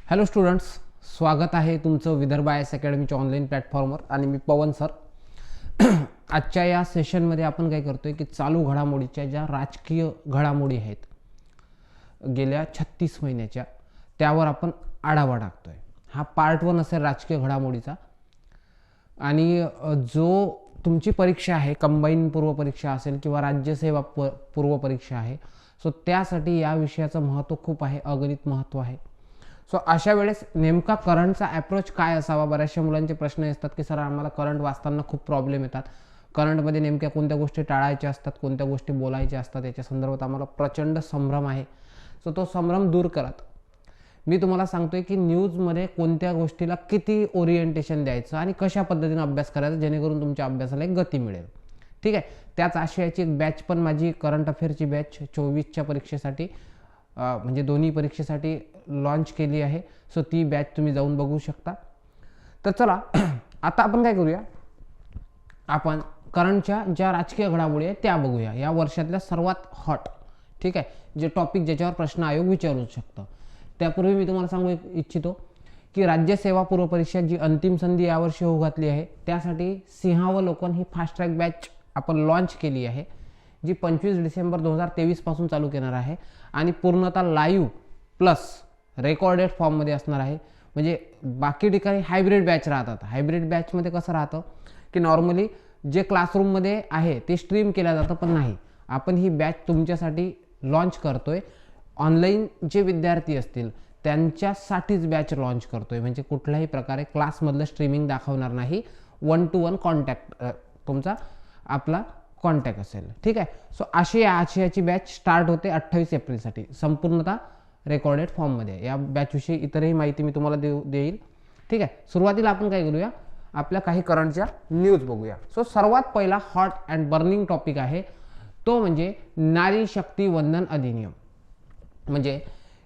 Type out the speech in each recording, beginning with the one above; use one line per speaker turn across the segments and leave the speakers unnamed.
Hello students, स्वागत आहे तुमचं विदर्भ आय एस अकॅडमीच्या ऑनलाईन प्लॅटफॉर्मवर आणि मी पवन सर. आजच्या या सेशनमध्ये आपण काय करतोय की चालू घडामोडीच्या ज्या राजकीय घडामोडी आहेत गेल्या 36 महिन्याच्या त्यावर आपण आढावा टाकतोय. हा पार्ट 1 असेल राजकीय घडामोडीचा. आणि जो तुमची परीक्षा आहे, कंबाईन पूर्व परीक्षा असेल किंवा राज्यसेवा पूर्व परीक्षा आहे, सो त्यासाठी या विषयाचं महत्त्व खूप आहे, अगणित महत्त्व आहे. सो अशा वेळेस नेमका करंटचा अप्रोच काय असावा. बऱ्याचशा मुलांचे प्रश्न असतात की सर आम्हाला करंट वाचताना खूप प्रॉब्लेम येतात, करंटमध्ये नेमक्या कोणत्या गोष्टी टाळायच्या असतात, कोणत्या गोष्टी बोलायच्या असतात, याच्या संदर्भात आम्हाला प्रचंड संभ्रम आहे. सो तो संभ्रम दूर करत मी तुम्हाला सांगतोय की न्यूजमध्ये कोणत्या गोष्टीला किती ओरिएंटेशन द्यायचं आणि कशा पद्धतीने अभ्यास करायचा जेणेकरून तुमच्या अभ्यासाला एक गती मिळेल. ठीक आहे. त्याच आशयाची एक बॅच पण माझी करंट अफेअरची बॅच 24च्या परीक्षेसाठी म्हणजे दोन्ही परीक्षेसाठी लॉन्च केली आहे. सो ती बॅच तुम्ही जाऊन बघू शकता. तर चला आता आपण काय करूया, आपण करंटच्या ज्या राजकीय घडामोडी आहेत त्या बघूया, या वर्षातल्या सर्वात हॉट. ठीक आहे, जे टॉपिक ज्याच्यावर प्रश्न आयोग विचारू शकतं. त्यापूर्वी मी तुम्हाला सांगू इच्छितो की राज्यसेवा पूर्व परीक्षा जी अंतिम संधी यावर्षी होऊ घातली आहे त्यासाठी सिंहावलोकन ही फास्ट ट्रॅक बॅच आपण लॉन्च केली आहे, जी 25 डिसेंबर 2023 पासून चालू करणार आहे आणि पूर्णतः लाईव्ह प्लस रेकॉर्डेड फॉर्ममध्ये असणार आहे. म्हणजे बाकी ठिकाणी हायब्रिड बॅच राहतात. हायब्रिड बॅचमध्ये कसं राहतं की नॉर्मली जे क्लासरूममध्ये आहे ते स्ट्रीम केलं जातं, पण नाही, आपण ही बॅच तुमच्यासाठी लॉन्च करतोय. ऑनलाईन जे विद्यार्थी असतील त्यांच्यासाठीच बॅच लॉन्च करतोय. म्हणजे कुठल्याही प्रकारे क्लासमधलं स्ट्रीमिंग दाखवणार नाही, 1 to 1 कॉन्टॅक्ट तुमचा आपला कॉन्टॅक्ट असेल. ठीक आहे. सो आशियाची बॅच स्टार्ट होते 28 एप्रिलसाठी, संपूर्णतः रेकॉर्डेड फॉर्ममध्ये. या बॅचविषयी इतरही माहिती मी तुम्हाला देईल. ठीक आहे. सुरुवातीला आपण काय करूया, आपल्या काही करंटच्या न्यूज बघूया. सो सर्वात पहिला हॉट अँड बर्निंग टॉपिक आहे तो म्हणजे नारी शक्ती वंदन अधिनियम. म्हणजे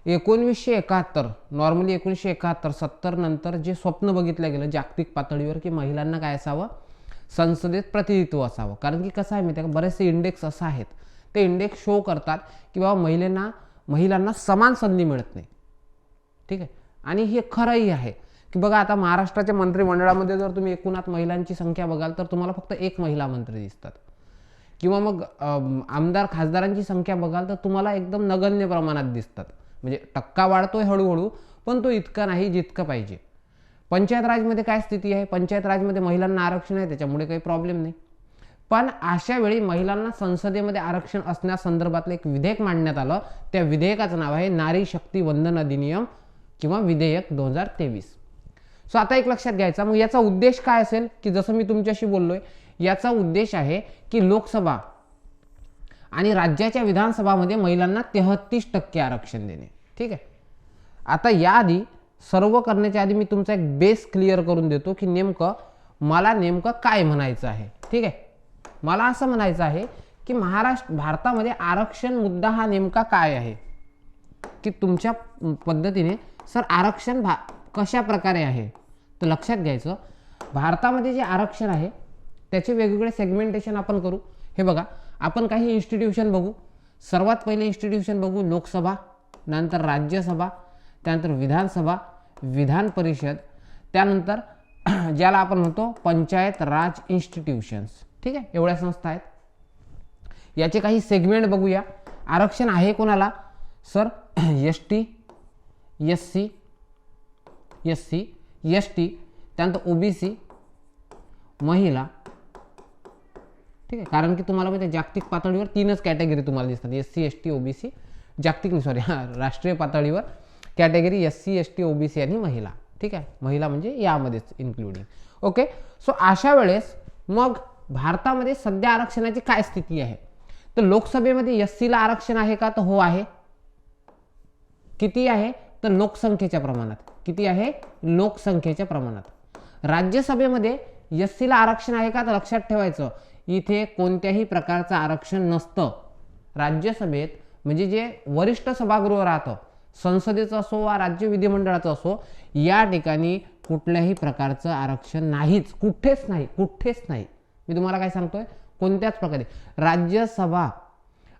1971, नॉर्मली 1971-70 नंतर जे स्वप्न बघितलं गेलं जागतिक पातळीवर की महिलांना काय असावं, संसदेत प्रतिनिधित्व असावं. कारण की कसं आहे माहिती आहे का, बरेचसे इंडेक्स असं आहेत, ते इंडेक्स शो करतात की बाबा महिलांना समान संधी मिळत नाही. ठीक आहे. आणि हे खरंही आहे की बघा, आता महाराष्ट्राच्या मंत्रिमंडळामध्ये जर तुम्ही एकूणात महिलांची संख्या बघाल तर तुम्हाला फक्त एक महिला मंत्री दिसतात. किंवा मग आमदार खासदारांची संख्या बघाल तर तुम्हाला एकदम नगण्य प्रमाणात दिसतात. म्हणजे टक्का वाढतोय हळूहळू, पण तो इतका नाही जितकं पाहिजे. पंचायत राजमध्ये काय स्थिती आहे, पंचायत राजमध्ये महिलांना आरक्षण आहे, त्याच्यामुळे काही प्रॉब्लेम नाही. पण अशा वेळी महिलांना संसदेमध्ये आरक्षण असण्यासंदर्भातलं एक विधेयक मांडण्यात आलं. त्या विधेयकाचं नाव आहे नारी शक्ती वंदन अधिनियम किंवा विधेयक 2023. सो आता एक लक्षात घ्यायचा, मग याचा उद्देश काय असेल की जसं मी तुमच्याशी बोललोय, याचा उद्देश आहे की लोकसभा आणि राज्याच्या विधानसभामध्ये महिलांना 33% आरक्षण देणे. ठीक आहे. आता याआधी सर्व करण्याच्या आधी मी तुमचा एक बेस क्लिअर करून देतो की मला नेमकं काय म्हणायचं आहे. ठीक आहे. मला असं म्हणायचं आहे की भारतामध्ये आरक्षण मुद्दा हा नेमका काय आहे, की तुमच्या पद्धतीने सर आरक्षण कशा प्रकारे आहे. तर लक्षात घ्यायचं, भारतामध्ये जे आरक्षण आहे त्याचे वेगवेगळे सेगमेंटेशन आपण करू. हे बघा, आपण काही इन्स्टिट्यूशन बघू. सर्वात पहिले इन्स्टिट्यूशन बघू लोकसभा, नंतर राज्यसभा, त्यानंतर विधानसभा, विधान परिषद, त्यानंतर ज्याला आपण म्हणतो पंचायत राज इन्स्टिट्यूशन्स. ठीक आहे. एवढ्या संस्था आहेत. याचे काही सेगमेंट बघूया. आरक्षण आहे कोणाला, सर ST, SC, ST, त्यानंतर OBC, महिला. ठीक आहे. कारण की तुम्हाला माहिती आहे जागतिक पातळीवर 3च कॅटेगरी तुम्हाला दिसतात, SC, ST, OBC. राष्ट्रीय पातळीवर कॅटेगरी SC, ST, OBC आणि महिला. ठीक आहे. महिला म्हणजे यामध्येच इन्क्लुडिंग. ओके. सो अशा वेळेस मग भारतामध्ये सध्या आरक्षणाची काय स्थिती आहे, तर लोकसभेमध्ये SCला आरक्षण आहे का, तर हो आहे. किती आहे, तर लोकसंख्येच्या प्रमाणात. किती आहे, लोकसंख्येच्या प्रमाणात. राज्यसभेमध्ये SCला आरक्षण आहे का, तर लक्षात ठेवायचं इथे कोणत्याही प्रकारचं आरक्षण नसतं. राज्यसभेत म्हणजे जे वरिष्ठ सभागृह राहतं, संसदेचं असो वा राज्य विधिमंडळाचं असो, या ठिकाणी कुठल्याही प्रकारचं आरक्षण नाहीच, कुठेच नाही. मी तुम्हाला काय सांगतोय, कोणत्याच प्रकारे राज्यसभा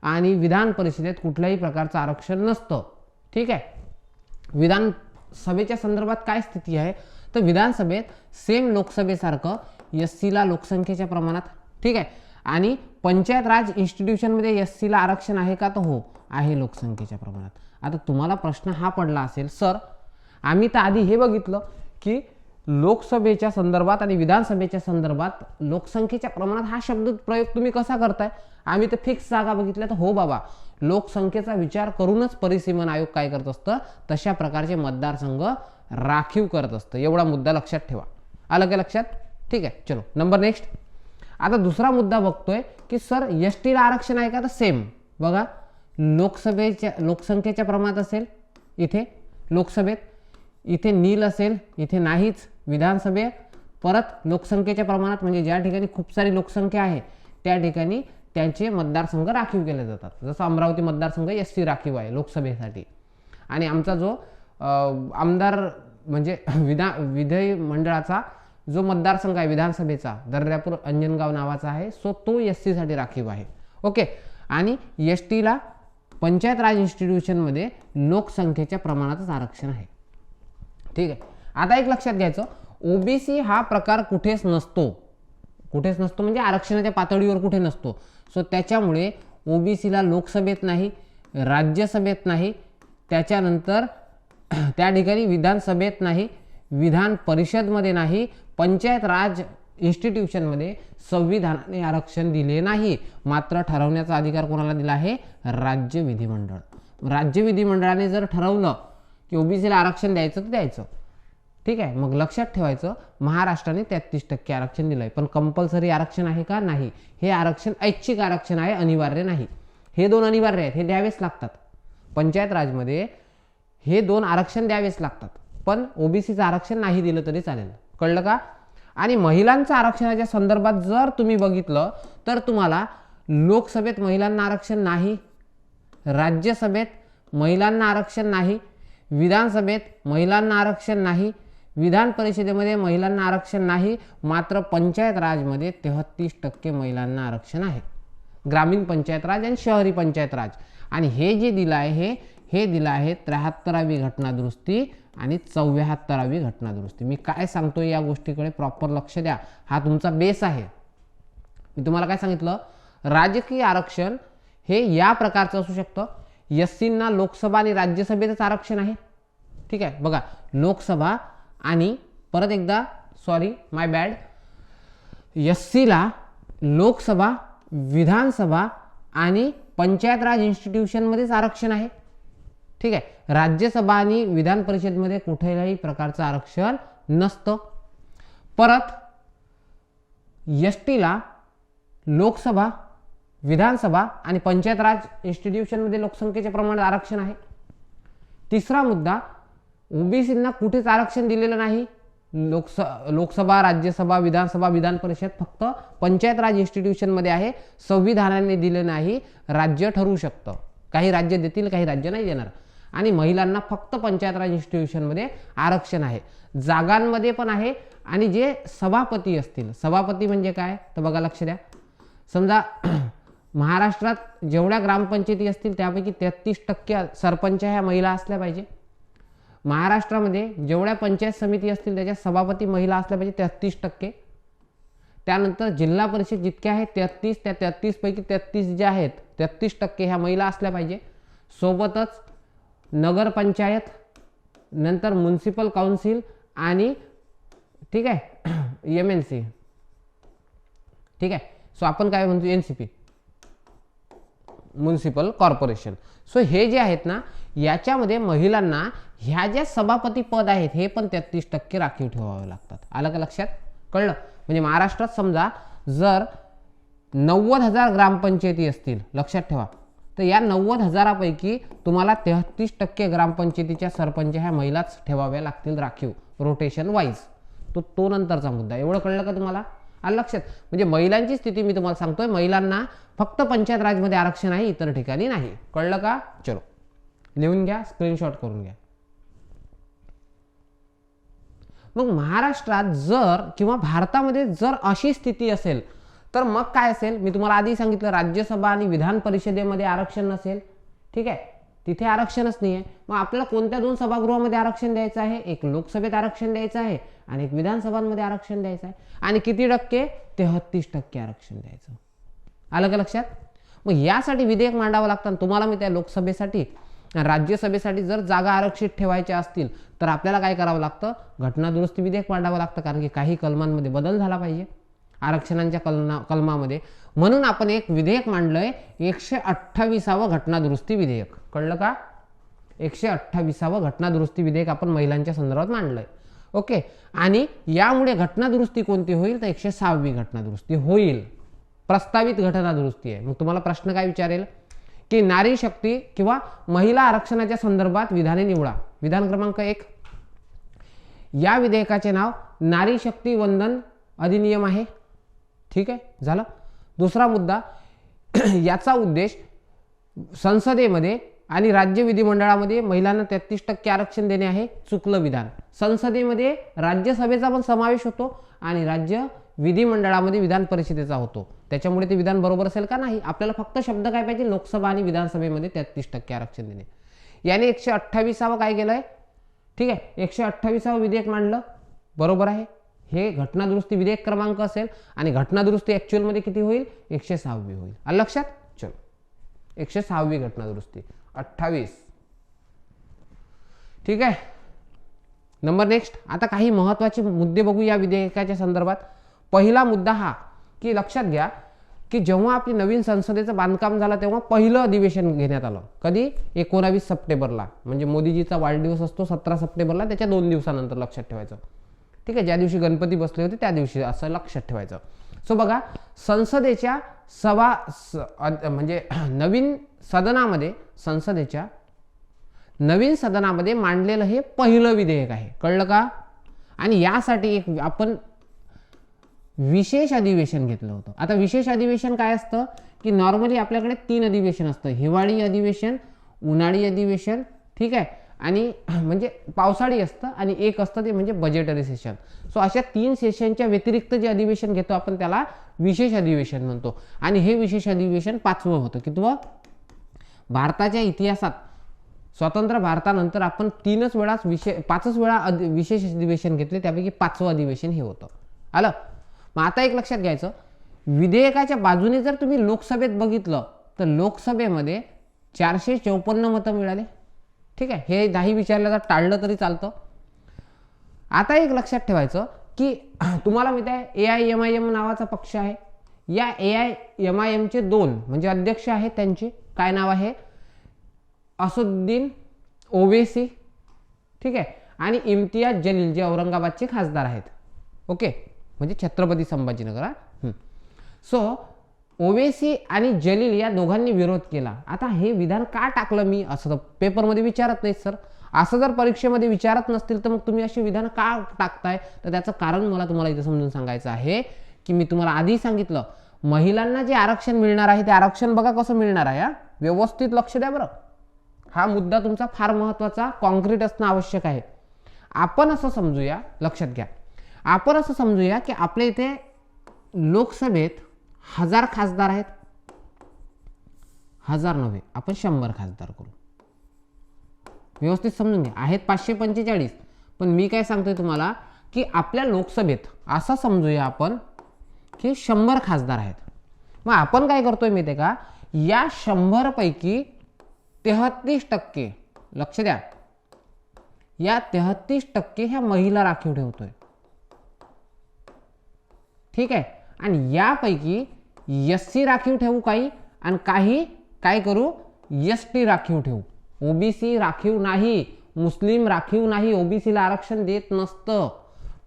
आणि विधान परिषदेत कुठल्याही प्रकारचं आरक्षण नसतं. ठीक आहे. विधान सभेच्या संदर्भात काय स्थिती आहे, तर विधानसभेत सेम लोकसभेसारखं एससीला लोकसंख्येच्या प्रमाणात, ठीक आहे, आणि पंचायत राज इन्स्टिट्यूशनमध्ये एससीला आरक्षण आहे का, तर हो आहे लोकसंख्येच्या प्रमाणात. आता तुम्हाला प्रश्न हा पडला असेल, सर आम्ही तर आधी हे बघितलं की लोकसभेच्या संदर्भात आणि विधानसभेच्या संदर्भात लोकसंख्येच्या प्रमाणात हा शब्द प्रयोग तुम्ही कसा करताय, आम्ही तर फिक्स जागा बघितल्या. तर हो बाबा, लोकसंख्येचा विचार करूनच परिसीमन आयोग काय करत असतं, तशा प्रकारचे मतदारसंघ राखीव करत असतं. एवढा मुद्दा लक्षात ठेवा. आलं का लक्षात? ठीक आहे, चलो नंबर नेक्स्ट. आता दुसरा मुद्दा बघतोय की सर एसटीला आरक्षण आहे का, तर सेम बघा, लोकसभेच्या लोकसंख्येच्या प्रमाणात असेल इथे लोकसभेत, इथे नील असेल, इथे नाहीच. विधानसभेत परत लोकसंख्येच्या प्रमाणात, म्हणजे ज्या ठिकाणी खूप सारी लोकसंख्या आहे त्या ठिकाणी त्यांचे मतदारसंघ राखीव केले जातात. जसं अमरावती मतदारसंघ एससी राखीव आहे लोकसभेसाठी. आणि आमचा जो आमदार म्हणजे विधिमंडळाचा जो मतदारसंघ आहे विधानसभेचा, दर्यापूर अंजनगाव नावाचा आहे, सो तो एससी साठी राखीव आहे. ओके. आणि एसटीला पंचायत राज इन्स्टिट्यूशनमध्ये लोकसंख्येच्या प्रमाणातच आरक्षण आहे. ठीक आहे. आता एक लक्षात घ्यायचं, ओबीसी हा प्रकार कुठेच नसतो. कुठेच नसतो म्हणजे आरक्षणाच्या पातळीवर कुठे नसतो. सो त्याच्यामुळे ओबीसीला लोकसभेत नाही, राज्यसभेत नाही, त्याच्यानंतर त्या ठिकाणी विधानसभेत नाही, विधान परिषदमध्ये नाही, पंचायत राज इन्स्टिट्यूशनमध्ये संविधानाने आरक्षण दिले नाही. मात्र ठरवण्याचा अधिकार कोणाला दिला आहे, राज्य विधिमंडळ. राज्य विधिमंडळाने जर ठरवलं की ओबीसीला आरक्षण द्यायचं तर द्यायचं. ठीक आहे. मग लक्षात ठेवायचं, महाराष्ट्राने 33% आरक्षण दिलंय, पण कंपल्सरी आरक्षण आहे का, नाही. हे आरक्षण ऐच्छिक आरक्षण आहे, अनिवार्य नाही. हे दोन अनिवार्य आहेत, हे द्यावेच लागतात. पंचायत राजमध्ये हे दोन आरक्षण द्यावेच लागतात, पण ओबीसीचं आरक्षण नाही दिलं तरी चालेल. कळलं का? आणि महिलांच्या आरक्षणाच्या संदर्भात जर तुम्ही बघितलं तर तुम्हाला लोकसभेत महिलांना आरक्षण नाही, राज्यसभेत महिलांना आरक्षण नाही, विधानसभेत महिलांना आरक्षण नाही, विधान परिषदेमध्ये महिलांना आरक्षण नाही. मात्र पंचायत राजमध्ये 33% महिलांना आरक्षण आहे, ग्रामीण पंचायत राज आणि शहरी पंचायत राज. आणि हे जे दिलं आहे हे दिलं आहे 73वी घटना दुरुस्ती आणि 74वी घटना दुरुस्ती. मी काय सांगतोय या गोष्टीकडे प्रॉपर लक्ष द्या, हा तुमचा बेस आहे. मी तुम्हाला काय सांगितलं, राजकीय आरक्षण हे या प्रकारचं असू शकतं. एससींना लोकसभा आणि राज्यसभेतच आरक्षण आहे. ठीक आहे. बघा, लोकसभा आणि परत एकदा सॉरी माय बॅड, एससीला लोकसभा, विधानसभा आणि पंचायत राज इन्स्टिट्यूशनमध्येच आरक्षण आहे. ठीक आहे. राज्यसभा आणि विधान परिषदमध्ये कुठल्याही प्रकारचं आरक्षण नसतं. परत एसटीला लोकसभा, विधानसभा आणि पंचायत राज इन्स्टिट्यूशनमध्ये लोकसंख्येच्या प्रमाणात आरक्षण आहे. तिसरा मुद्दा, ओबीसींना कुठेच आरक्षण दिलेलं नाही. लोकसभा, राज्यसभा, विधानसभा, विधान परिषद फक्त पंचायत राज इन्स्टिट्यूशनमध्ये आहे. संविधानाने दिले नाही, राज्य ठरवू शकतं. काही राज्य देतील, काही राज्य नाही देणार. आणि महिलांना फक्त पंचायत राज इन्स्टिट्यूशनमध्ये आरक्षण आहे. जागांमध्ये पण आहे. आणि जे सभापती असतील, सभापती म्हणजे काय तर बघा लक्ष द्या, समजा महाराष्ट्रात जेवढ्या ग्रामपंचायती असतील त्यापैकी 33% सरपंच ह्या महिला असल्या पाहिजे. महाराष्ट्रामध्ये जेवढ्या पंचायत समिती असतील त्याच्या सभापती महिला असल्या पाहिजे 33%. त्यानंतर जिल्हा परिषद जितक्या आहेत 33, त्या 33 पैकी 33 ज्या आहेत 33% ह्या महिला असल्या पाहिजे. सोबतच नगरपंचायत, नंतर म्युनिसिपल काउन्सिल आणि ठीक आहे एमएनसी. ठीक आहे. सो आपण काय म्हणतो एनसीपी, म्युनिसिपल कॉर्पोरेशन. सो हे जे आहेत ना, याच्यामध्ये महिलांना ह्या ज्या सभापती पद आहेत हे पण 33% राखीव ठेवावे लागतात. आलं का लक्षात? कळलं? म्हणजे महाराष्ट्रात समजा जर 90,000 ग्रामपंचायती असतील, लक्षात ठेवा, तर या 90,000पैकी तुम्हाला 33% ग्रामपंचायतीच्या सरपंच ह्या महिलाच ठेवाव्या लागतील राखीव, रोटेशन वाईज. तो नंतरचा मुद्दा. एवढं कळलं का तुम्हाला? आलं लक्षात? म्हणजे महिलांची स्थिती मी तुम्हाला सांगतोय, महिलांना फक्त पंचायत राजमध्ये आरक्षण आहे, इतर ठिकाणी नाही. कळलं का? चलो लिहून घ्या, स्क्रीनशॉट करून घ्या. मग महाराष्ट्रात जर किंवा भारतामध्ये जर अशी स्थिती असेल तर मग काय असेल? मी तुम्हाला आधी सांगितलं, राज्यसभा आणि विधान परिषदेमध्ये आरक्षण नसेल. ठीक आहे. तिथे आरक्षणच नाही आहे. मग आपल्याला कोणत्या 2 सभागृहामध्ये आरक्षण द्यायचं आहे? एक लोकसभेत आरक्षण द्यायचं आहे आणि एक विधानसभांमध्ये आरक्षण द्यायचं आहे. आणि किती टक्के? 33% आरक्षण द्यायचं. आलं का लक्षात? मग यासाठी विधेयक मांडावं लागतं. तुम्हाला मी त्या लोकसभेसाठी राज्यसभेसाठी जर जागा आरक्षित ठेवायच्या असतील तर आपल्याला काय करावं लागतं? घटना दुरुस्ती विधेयक मांडावं लागतं, कारण की काही कलमांमध्ये बदल झाला पाहिजे आरक्षणांच्या कलमामध्ये. म्हणून आपण एक विधेयक मांडलंय, 128वं घटना दुरुस्ती विधेयक. कळलं का? 128वं घटना दुरुस्ती विधेयक आपण महिलांच्या संदर्भात मांडलंय. ओके. आणि यामुळे घटना दुरुस्ती कोणती होईल? तर 106वी घटना दुरुस्ती होईल. प्रस्तावित घटना दुरुस्ती आहे. मग तुम्हाला प्रश्न काय विचारेल की नारी शक्ती किंवा महिला आरक्षणाच्या संदर्भात विधाने निवडा. विधान क्रमांक 1, या विधेयकाचे नाव नारी शक्ती वंदन अधिनियम आहे. ठीक आहे, झालं. दुसरा मुद्दा, याचा उद्देश संसदेमध्ये आणि राज्य विधिमंडळामध्ये महिलांना 33% आरक्षण देणे आहे. चुकलं विधान. संसदेमध्ये राज्यसभेचा पण समावेश होतो आणि राज्य विधिमंडळामध्ये विधान परिषदेचा होतो. त्याच्यामुळे ते विधान बरोबर असेल का? नाही. आपल्याला फक्त शब्द काय पाहिजे? लोकसभा आणि विधानसभेमध्ये 33% आरक्षण देणे. याने 128वं काय केलंय? ठीक आहे, 128वं विधेयक मांडलं. बरोबर आहे. हे घटना दुरुस्ती विधेयक क्रमांक असेल आणि घटना दुरुस्ती ॲक्च्युअलमध्ये किती होईल? 106वी होईल. आलं लक्षात? चलो, 106वी घटना दुरुस्ती 28. ठीक आहे. Number next. आता काही महत्त्वाचे मुद्दे बघू या विधेयकाच्या संदर्भात. पहिला मुद्दा हा की लक्षात घ्या की जेव्हा आपली नवीन संसदेचं बांधकाम झालं तेव्हा पहिलं अधिवेशन घेण्यात आलं. कधी? 19 सप्टेंबरला. म्हणजे मोदीजीचा वाढदिवस असतो 17 सप्टेंबरला, त्याच्या 2 दिवसानंतर. लक्षात ठेवायचं. ठीक आहे, ज्या दिवशी गणपती बसले होते त्या दिवशी, असं लक्षात ठेवायचं. सो बघा, संसदेच्या म्हणजे नवीन सदनामध्ये, संसदेच्या नवीन सदनामध्ये मांडलेलं हे पहिलं विधेयक आहे. कळलं का? आणि यासाठी एक आपण विशेष अधिवेशन घेतलं होतं. आता विशेष अधिवेशन काय असतं की नॉर्मली आपल्याकडे 3 अधिवेशन असतं. हिवाळी अधिवेशन, उन्हाळी अधिवेशन, ठीक आहे, आणि म्हणजे पावसाळी असतं, आणि एक असतं ते म्हणजे बजेटरी सेशन. सो अशा 3 सेशनच्या व्यतिरिक्त जे अधिवेशन घेतो आपण त्याला विशेष अधिवेशन म्हणतो. आणि हे विशेष अधिवेशन 5वं होतं. कितवं? भारताच्या इतिहासात स्वतंत्र भारतानंतर आपण 5च वेळा विशेष अधिवेशन घेतले, त्यापैकी 5वं अधिवेशन हे होतं. आलं? मग आता एक लक्षात घ्यायचं, विधेयकाच्या बाजूने जर तुम्ही लोकसभेत बघितलं तर लोकसभेमध्ये 454 मतं मिळाले. ठीक आहे, हे नाही विचारलं तर टाळलं तरी चालतं. आता एक लक्षात ठेवायचं की तुम्हाला माहिती आहे AIMIM नावाचा पक्ष आहे. या AIMIMचे 2 म्हणजे अध्यक्ष आहेत. त्यांचे काय नाव आहे? असुद्दीन ओवेसी, ठीक आहे, आणि इम्तियाज जलील, जे औरंगाबादचे खासदार आहेत. ओके, म्हणजे छत्रपती संभाजीनगर. सो ओवेसी आणि जलील या दोघांनी विरोध केला. आता हे विधान का टाकलं मी? असं तर पेपरमध्ये विचारत नाहीत सर. असं जर परीक्षेमध्ये विचारत नसतील तर मग तुम्ही अशी विधान का टाकताय? तर त्याचं कारण मला तुम्हाला इथे समजून सांगायचं आहे की मी तुम्हाला आधी सांगितलं, महिलांना जे आरक्षण मिळणार आहे ते आरक्षण बघा कसं मिळणार आहे. व्यवस्थित लक्ष द्या बरं. हा मुद्दा तुमचा फार महत्त्वाचा, कॉन्क्रीट असणं आवश्यक आहे. आपण असं समजूया, लक्षात घ्या, आपण असं समजूया की आपल्या इथे लोकसभेत 1000 खासदार आहेत. 1000 नव्हे, आपण 100 खासदार करू. व्यवस्थित समजून घ्या. आहेत 545, पण मी काय सांगतोय तुम्हाला की आपल्या लोकसभेत असं समजूया आपण की 100 खासदार आहेत. मग आपण काय करतोय माहिती आहे का? या 100 पैकी 33%, लक्ष द्या, या 33% ह्या महिला राखीव ठेवतोय. ठीक आहे, आणि यापैकी SC राखीव ठेवू काही, आणि काही काय करू? ST राखीव ठेवू. OBC राखीव नाही, मुस्लिम राखीव नाही. OBCला आरक्षण देत नसतं,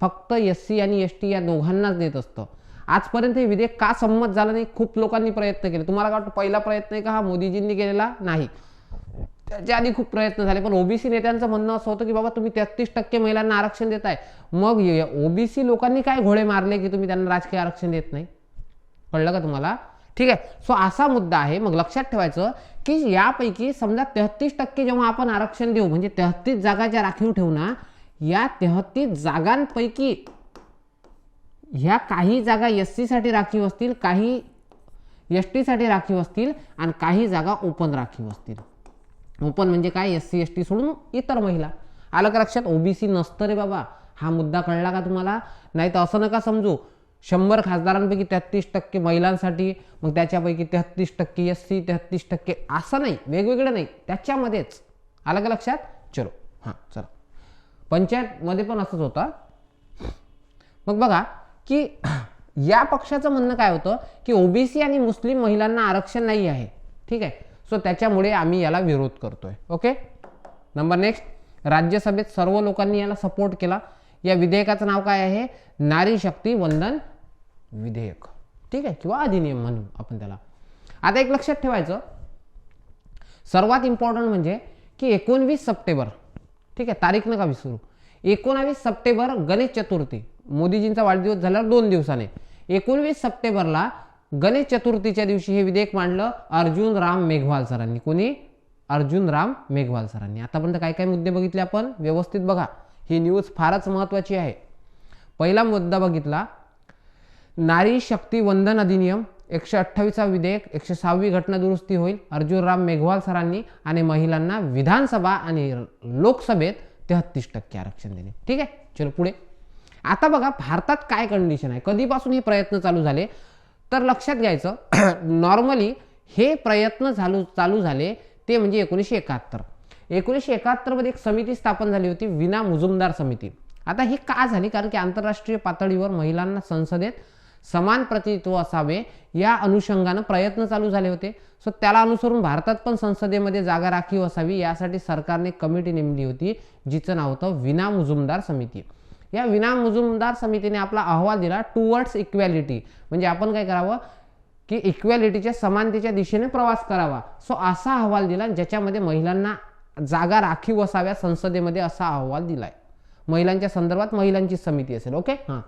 फक्त SC आणि ST या दोघांनाच देत असतं. आजपर्यंत हे विधेयक का संमत झालं नाही? खूप लोकांनी प्रयत्न केले. तुम्हाला काय वाटतं पहिला प्रयत्न आहे का हा मोदीजींनी केलेला? नाही, त्याच्या आधी खूप प्रयत्न झाले. पण OBC नेत्यांचं म्हणणं असं होतं की बाबा तुम्ही 33% महिलांना आरक्षण देताय. मग OBC लोकांनी काय घोडे मारले की तुम्ही त्यांना राजकीय आरक्षण देत नाही? कळलं का तुम्हाला? ठीक आहे. सो असा मुद्दा आहे. मग लक्षात ठेवायचं की यापैकी समजा 33% जेव्हा आपण आरक्षण देऊ, म्हणजे 33 जागा ज्या राखीव ठेवू ना, या 33 जागांपैकी ह्या काही जागा SC साठी राखीव असतील, काही ST साठी राखीव असतील, आणि काही जागा ओपन राखीव असतील. ओपन म्हणजे काय, SC ST सोडून इतर महिला. आलं का लक्षात? ओबीसी नसतं रे बाबा. हा मुद्दा कळला का तुम्हाला? नाही तर असं नका समजू 100 खासदारांपैकी 33% महिलांसाठी, मग त्याच्यापैकी 33% SC, 33% असं नाही, वेगवेगळं नाही, त्याच्यामध्येच. आलं का लक्षात? चलो हां चला. पंचायतमध्ये पण असंच होतं. मग बघा की या पक्षाचं म्हणणं काय होतं की ओबीसी आणि मुस्लिम महिलांना आरक्षण नाही आहे. ठीक आहे, सो त्याच्यामुळे आम्ही याला विरोध करतोय. ओके. नंबर नेक्स्ट, राज्यसभेत सर्व लोकांनी याला सपोर्ट केला. या विधेयकाचं नाव काय आहे? नारी शक्ती वंदन विधेयक. ठीक आहे, किंवा अधिनियम म्हणू आपण त्याला. आता एक लक्षात ठेवायचं, सर्वात इम्पॉर्टंट म्हणजे की 19 सप्टेंबर, ठीक आहे, तारीख नका विसरू, 19 सप्टेंबर गणेश चतुर्थी, मोदीजींचा वाढदिवस झाल्यावर 2 दिवसाने 19 सप्टेंबरला गणेश चतुर्थीच्या दिवशी हे विधेयक मांडलं अर्जुन राम मेघवाल सरांनी. कोणी? अर्जुन राम मेघवाल सरांनी. आतापर्यंत काय काय मुद्दे बघितले आपण? व्यवस्थित बघा, ही न्यूज फारच महत्त्वाची आहे. पहिला मुद्दा बघितला, नारी शक्ती वंदन अधिनियम, 128 विधेयक, 106वी घटना दुरुस्ती होईल अर्जुन राम मेघवाल सरांनी, आणि महिलांना विधानसभा आणि लोकसभेत 33% आरक्षण देणे. ठीक आहे, चलो पुढे. आता बघा भारतात काय कंडिशन आहे, कधीपासून हे प्रयत्न चालू झाले, तर लक्षात घ्यायचं नॉर्मली हे प्रयत्न चालू झाले ते म्हणजे 1971. 1971 मध्ये एक समिती स्थापन झाली होती, विना मुजुमदार समिती. आता ही का झाली? कारण की आंतरराष्ट्रीय पातळीवर महिलांना संसदेत समान प्रतिनिधित्व असावे या अनुषंगानं प्रयत्न चालू झाले होते. सो त्याला अनुसरून भारतात पण संसदेमध्ये जागा राखीव असावी यासाठी सरकारने कमिटी नेमली होती, जिचं नाव होतं विना मुजुमदार समिती. या विना मुजुमदार समितीने आपला अहवाल दिला टुवर्ड्स इक्वॅलिटी, म्हणजे आपण काय करावं की इक्वॅलिटीच्या समानतेच्या दिशेने प्रवास करावा. सो असा अहवाल दिला ज्याच्यामध्ये महिलांना जागा राखीव असाव्या संसदेमध्ये, असा अहवाल दिलाय. महिलांच्या संदर्भात महिलांची समिती असेल. ओके. हां,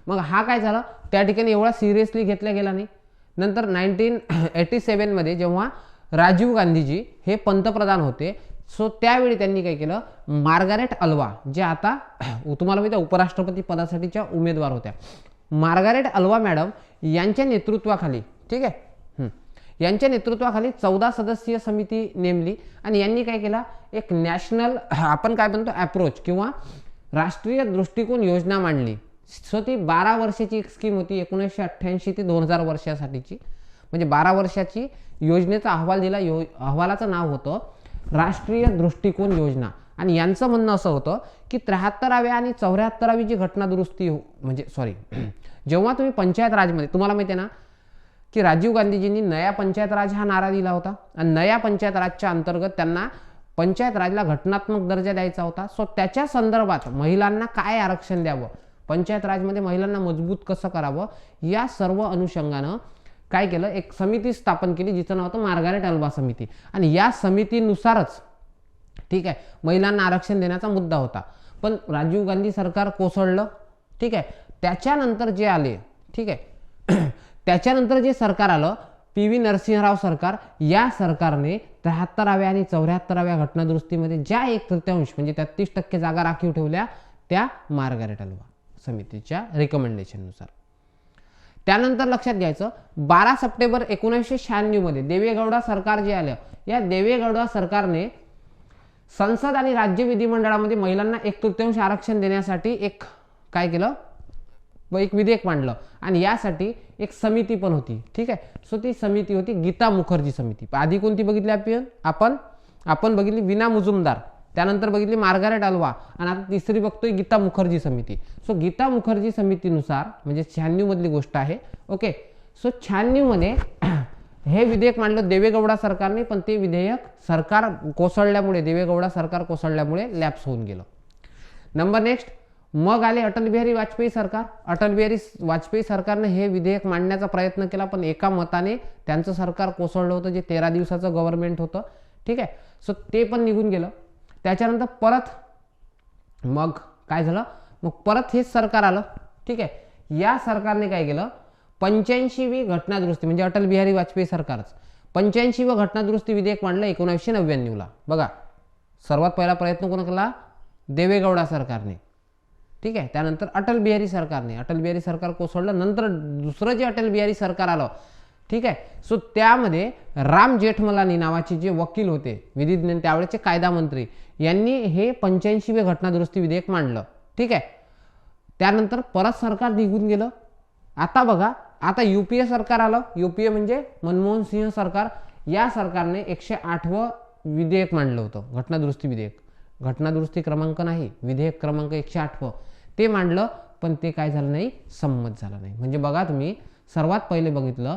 मग हा काय झाला, त्या ठिकाणी एवढा सिरियसली घेतला गेला नाही. नंतर 1987 मध्ये जेव्हा राजीव गांधीजी हे पंतप्रधान होते, सो त्यावेळी त्यांनी काय केलं, मार्गारेट अल्वा, जे आता तुम्हाला माहिती आहे उपराष्ट्रपती पदासाठीच्या उमेदवार होत्या, मार्गारेट अल्वा मॅडम यांच्या नेतृत्वाखाली, ठीक आहे, यांच्या नेतृत्वाखाली 14 सदस्यीय समिती नेमली आणि यांनी काय केला, एक नॅशनल आपण काय म्हणतो अप्रोच किंवा राष्ट्रीय दृष्टिकोन योजना मांडली. सो ती 12 वर्षाची एक स्कीम होती, 1988 ते 2000 वर्षासाठीची, म्हणजे 12 वर्षाची योजनेचा अहवाल दिला. अहवालाचं नाव होतं राष्ट्रीय दृष्टिकोन योजना. आणि यांचं म्हणणं असं होतं की 73व्या आणि 74वी जी घटना दुरुस्ती म्हणजे जेव्हा तुम्ही पंचायत राजमध्ये, तुम्हाला माहिती आहे ना की राजीव गांधीजींनी नया पंचायत राज हा नारा दिला होता आणि नया पंचायत राजच्या अंतर्गत त्यांना पंचायत राजला घटनात्मक दर्जा द्यायचा होता. सो त्याच्या संदर्भात महिलांना काय आरक्षण द्यावं, पंचायत राजमध्ये महिलांना मजबूत कसं करावं, या सर्व अनुषंगानं काय केलं, एक समिती स्थापन केली जिचं नाव होतं मार्गारेट अल्वा समिती. आणि या समितीनुसारच ठीक आहे महिलांना आरक्षण देण्याचा मुद्दा होता. पण राजीव गांधी सरकार कोसळलं. ठीक आहे, त्याच्यानंतर जे आले, ठीक आहे त्याच्यानंतर जे सरकार आलं PV नरसिंहराव सरकार, या सरकारने 73व्या आणि 74व्या घटना दुरुस्तीमध्ये ज्या 1/3 म्हणजे 33% जागा राखीव ठेवल्या त्या मार्गारेट अल्वा समितीच्या रिकमेंडेशननुसार. त्यानंतर लक्षात घ्यायचं 12 सप्टेंबर 1996 मध्ये देवेगौडा सरकार जे आलं, या देवेगौडा सरकारने संसद आणि राज्य विधिमंडळामध्ये महिलांना 1/3 आरक्षण देण्यासाठी एक काय केलं, एक विधेयक मांडलं आणि यासाठी एक समिती पण होती. ठीक आहे, सो ती समिती होती गीता मुखर्जी समिती. आधी कोणती बघितली आपण बघितली विना मुजुमदार, त्यानंतर बघितली मार्गारेट अल्वा आणि आता तिसरी बघतोय गीता मुखर्जी समिती. सो गीता मुखर्जी समितीनुसार म्हणजे 96 मधली गोष्ट आहे. ओके, सो 96 मध्ये हे विधेयक मांडलं देवेगौडा सरकारने, पण ते विधेयक सरकार कोसळल्यामुळे, देवेगौडा सरकार कोसळल्यामुळे लॅप्स होऊन गेलं. नंबर नेक्स्ट, मग आले अटल बिहारी वाजपेयी सरकार. अटल बिहारी वाजपेयी सरकारने हे विधेयक मांडण्याचा प्रयत्न केला, पण एका मताने त्यांचं सरकार कोसळलं होतं, जे 13 दिवसाचं गव्हर्नमेंट होतं. ठीक आहे, सो ते पण निघून गेलं. त्याच्यानंतर परत मग काय झालं, मग परत हेच सरकार आलं. ठीक आहे, या सरकारने काय केलं, 85वी घटना दुरुस्ती म्हणजे अटल बिहारी वाजपेयी सरकारच 85व घटना दुरुस्ती विधेयक मांडलं 1999 ला. बघा, सर्वात पहिला प्रयत्न कोण केला, देवेगौडा सरकारने. ठीक आहे, त्यानंतर अटल बिहारी सरकारने, अटल बिहारी सरकार कोसळलं. नंतर दुसरं जे अटल बिहारी सरकार आलं, ठीक आहे. सो त्यामध्ये राम जेठमलानी नावाचे जे वकील होते विधिज्ञ त्यावेळेचे कायदा मंत्री यांनी हे 85वे घटनादुरुस्ती विधेयक मांडलं. ठीक आहे. त्यानंतर परत सरकार निघून गेलं. आता बघा, आता युपीए सरकार आलं. युपीए म्हणजे मनमोहन सिंह सरकार. या सरकारने 108वं विधेयक मांडलं होतं, घटनादुरुस्ती विधेयक. घटनादुरुस्ती क्रमांक नाही, विधेयक क्रमांक 108वं ते मांडलं, पण ते काय झालं नाही, संमत झालं नाही. म्हणजे बघा तुम्ही, सर्वात पहिले बघितलं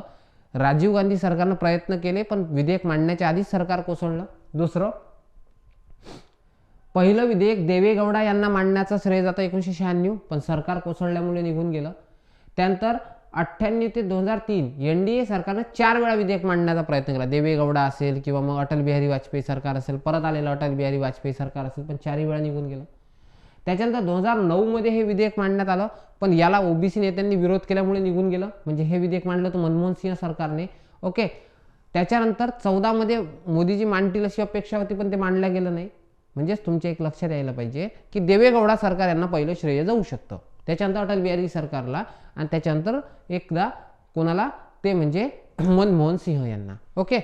राजीव गांधी सरकारनं प्रयत्न केले, पण विधेयक मांडण्याच्या आधीच सरकार कोसळलं. दुसरं, पहिलं विधेयक देवेगौडा यांना मांडण्याचं श्रेय जातं 1996, पण सरकार कोसळल्यामुळे निघून गेलं. त्यानंतर 98 ते 2003 एनडीए सरकारनं 4 वेळा विधेयक मांडण्याचा प्रयत्न केला. देवेगौडा असेल किंवा मग अटल बिहारी वाजपेयी सरकार असेल, परत आलेलं अटल बिहारी वाजपेयी सरकार असेल, पण 4ही वेळा निघून गेलं. त्याच्यानंतर 2009 मध्ये हे विधेयक मांडण्यात आलं, पण याला ओबीसी नेत्यांनी विरोध केल्यामुळे निघून गेलं. म्हणजे हे विधेयक मांडलं तर मनमोहन सिंह सरकारने. ओके. त्याच्यानंतर 14 मध्ये मोदीजी मांडतील अशी अपेक्षा होती, पण ते मांडलं गेलं नाही. म्हणजेच तुमच्या एक लक्षात यायला पाहिजे की देवेगौडा सरकार यांना पहिलं श्रेय जाऊ शकतं, त्याच्यानंतर अटल बिहारी सरकारला, आणि त्याच्यानंतर एकदा कोणाला, ते म्हणजे मनमोहन सिंह यांना. ओके.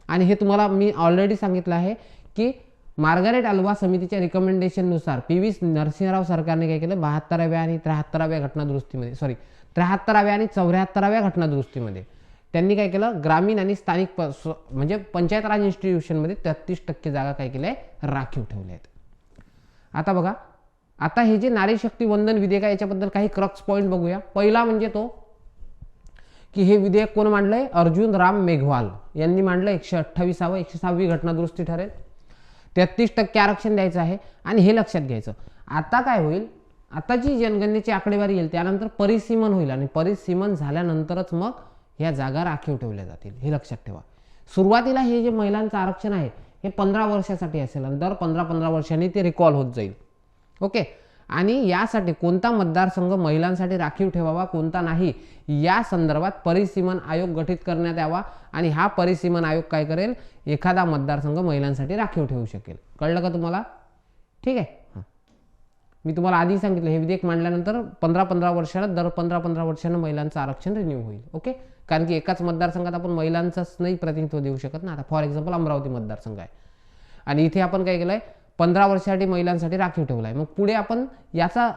आणि हे तुम्हाला मी ऑलरेडी सांगितलं आहे की मार्गारेट अल्वा समितीच्या रिकमेंडेशननुसार पी.व्ही. नरसिंहराव सरकारने काय केलं, 72व्या आणि 73व्या घटनादुरुस्तीमध्ये, 73व्या आणि 74व्या घटनादुरुस्तीमध्ये त्यांनी काय केलं, ग्रामीण आणि स्थानिक म्हणजे पंचायत राज इन्स्टिट्यूशनमध्ये 33% जागा काय केल्या आहे, राखीव ठेवल्या आहेत. आता बघा, आता हे जे नारी शक्ती वंदन विधेयक आहे याच्याबद्दल काही क्रक्स पॉईंट बघूया. पहिला म्हणजे तो की हे विधेयक कोण मांडलंय, अर्जुन राम मेघवाल यांनी मांडलं. 128वी 106वी घटनादुरुस्ती ठरेल. 33% आरक्षण द्यायचं आहे. आणि हे लक्षात घ्यायचं, आता काय होईल, आता जी जनगणनेची आकडेवारी येईल त्यानंतर परिसीमन होईल, आणि परिसीमन झाल्यानंतरच मग ह्या जागा राखीव ठेवल्या जातील. हे लक्षात ठेवा. सुरुवातीला हे जे महिलांचं आरक्षण आहे हे 15 वर्षासाठी असेल, आणि दर 15-15 वर्षांनी ते रिकॉल होत जाईल. ओके. आणि यासाठी कोणता मतदारसंघ महिलांसाठी राखीव ठेवावा, कोणता नाही, या संदर्भात परिसीमन आयोग गठीत करण्यात यावा. आणि हा परिसीमन आयोग काय करेल, एखादा मतदारसंघ महिलांसाठी राखीव ठेवू शकेल. कळलं का तुम्हाला? ठीक आहे. मी तुम्हाला आधी सांगितलं, हे विधेयक मांडल्यानंतर 15-15 वर्षांना, दर 15-15 वर्षांना महिलांचं आरक्षण रिन्यू होईल. ओके. कारण की एकाच मतदारसंघात आपण महिलांचंच नाही प्रतिनिधित्व देऊ शकत ना. आता फॉर एक्झाम्पल अमरावती मतदारसंघ आहे, आणि इथे आपण काय केलंय, 15 वर्षासाठी महिलांसाठी राखीव ठेवलाय. मग पुढे आपण याचा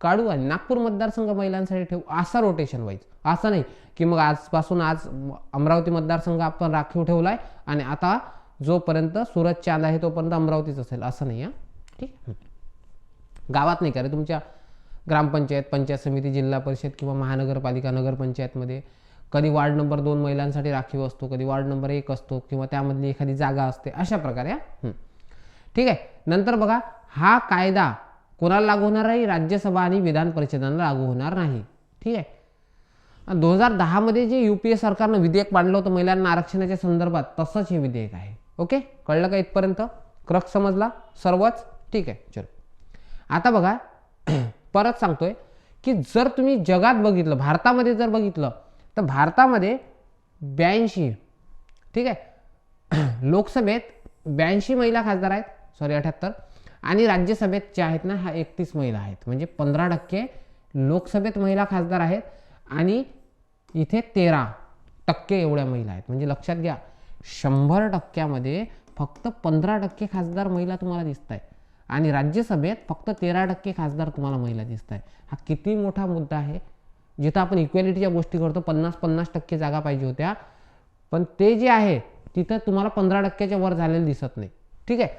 काढू आणि नागपूर मतदारसंघ महिलांसाठी ठेवू, असं रोटेशन वाईज. असं नाही की मग आजपासून आज अमरावती मतदारसंघ आपण राखीव ठेवलाय आणि आता जोपर्यंत सूरज चांद आहे तोपर्यंत अमरावतीच असेल, असं नाही. ठीक. गावात नाही का रे, तुमच्या ग्रामपंचायत, पंचायत समिती, जिल्हा परिषद किंवा महानगरपालिका, नगरपंचायतमध्ये कधी वार्ड नंबर 2 महिलांसाठी राखीव असतो, कधी वार्ड नंबर 1 असतो, किंवा त्यामधली एखादी जागा असते, अशा प्रकारे. ठीक आहे. नंतर बघा, हा कायदा कोणाला लागू होणार आहे, राज्यसभा आणि विधान परिषदांना लागू होणार नाही. ठीक आहे. 2010 मध्ये जे युपीए सरकारनं विधेयक मांडलं होतं महिलांना आरक्षणाच्या संदर्भात, तसंच हे विधेयक आहे. ओके. कळलं का इथपर्यंत? क्रक समजला सर्वच? ठीक आहे. चलो, आता बघा, परत सांगतोय की जर तुम्ही जगात बघितलं, भारतामध्ये जर बघितलं, तर भारतामध्ये 82, ठीक आहे, लोकसभेत 82 महिला खासदार आहेत, 78, आणि राज्यसभेत ज्या आहेत ना, हा 31 महिला आहेत. म्हणजे 15% लोकसभेत महिला खासदार आहेत, आणि इथे 13% एवढ्या महिला आहेत. म्हणजे लक्षात घ्या, 100%मध्ये फक्त 15% खासदार महिला तुम्हाला दिसत आहेत, आणि राज्यसभेत फक्त 13% खासदार तुम्हाला महिला दिसत आहेत. हा किती मोठा मुद्दा आहे. जिथं आपण इक्वॅलिटीच्या गोष्टी करतो, 50-50% जागा पाहिजे होत्या, पण ते जे आहे तिथं तुम्हाला 15%च्या वर झालेलं दिसत नाही. ठीक आहे.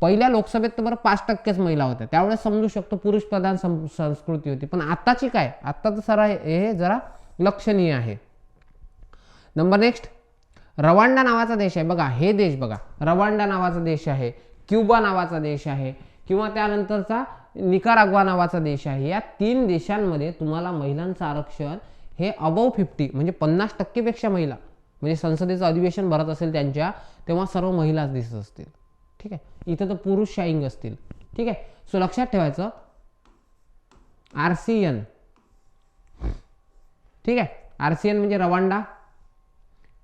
पहिल्या लोकसभेत तर बरं 5%च महिला होत्या, त्यावेळेस समजू शकतो पुरुष प्रधान संस्कृती होती. पण आताची काय, आता तर सर हे जरा लक्षणीय आहे. नंबर नेक्स्ट, रवांडा नावाचा देश आहे. बघा, हे देश बघा, रवांडा नावाचा देश आहे, क्युबा नावाचा देश आहे, किंवा त्यानंतरचा निकाराग्वा नावाचा देश आहे. या 3 देशांमध्ये तुम्हाला महिलांचं आरक्षण हे अबव 50, म्हणजे 50% पेक्षा महिला, म्हणजे संसदेचं अधिवेशन भरत असेल त्यांच्या, तेव्हा सर्व महिलाच दिसत असतील. ठीक आहे. इथं तर पुरुष शाईंग असतील. ठीक आहे. सो लक्षात ठेवायचं, RCN, ठीक आहे, RCN म्हणजे रवांडा,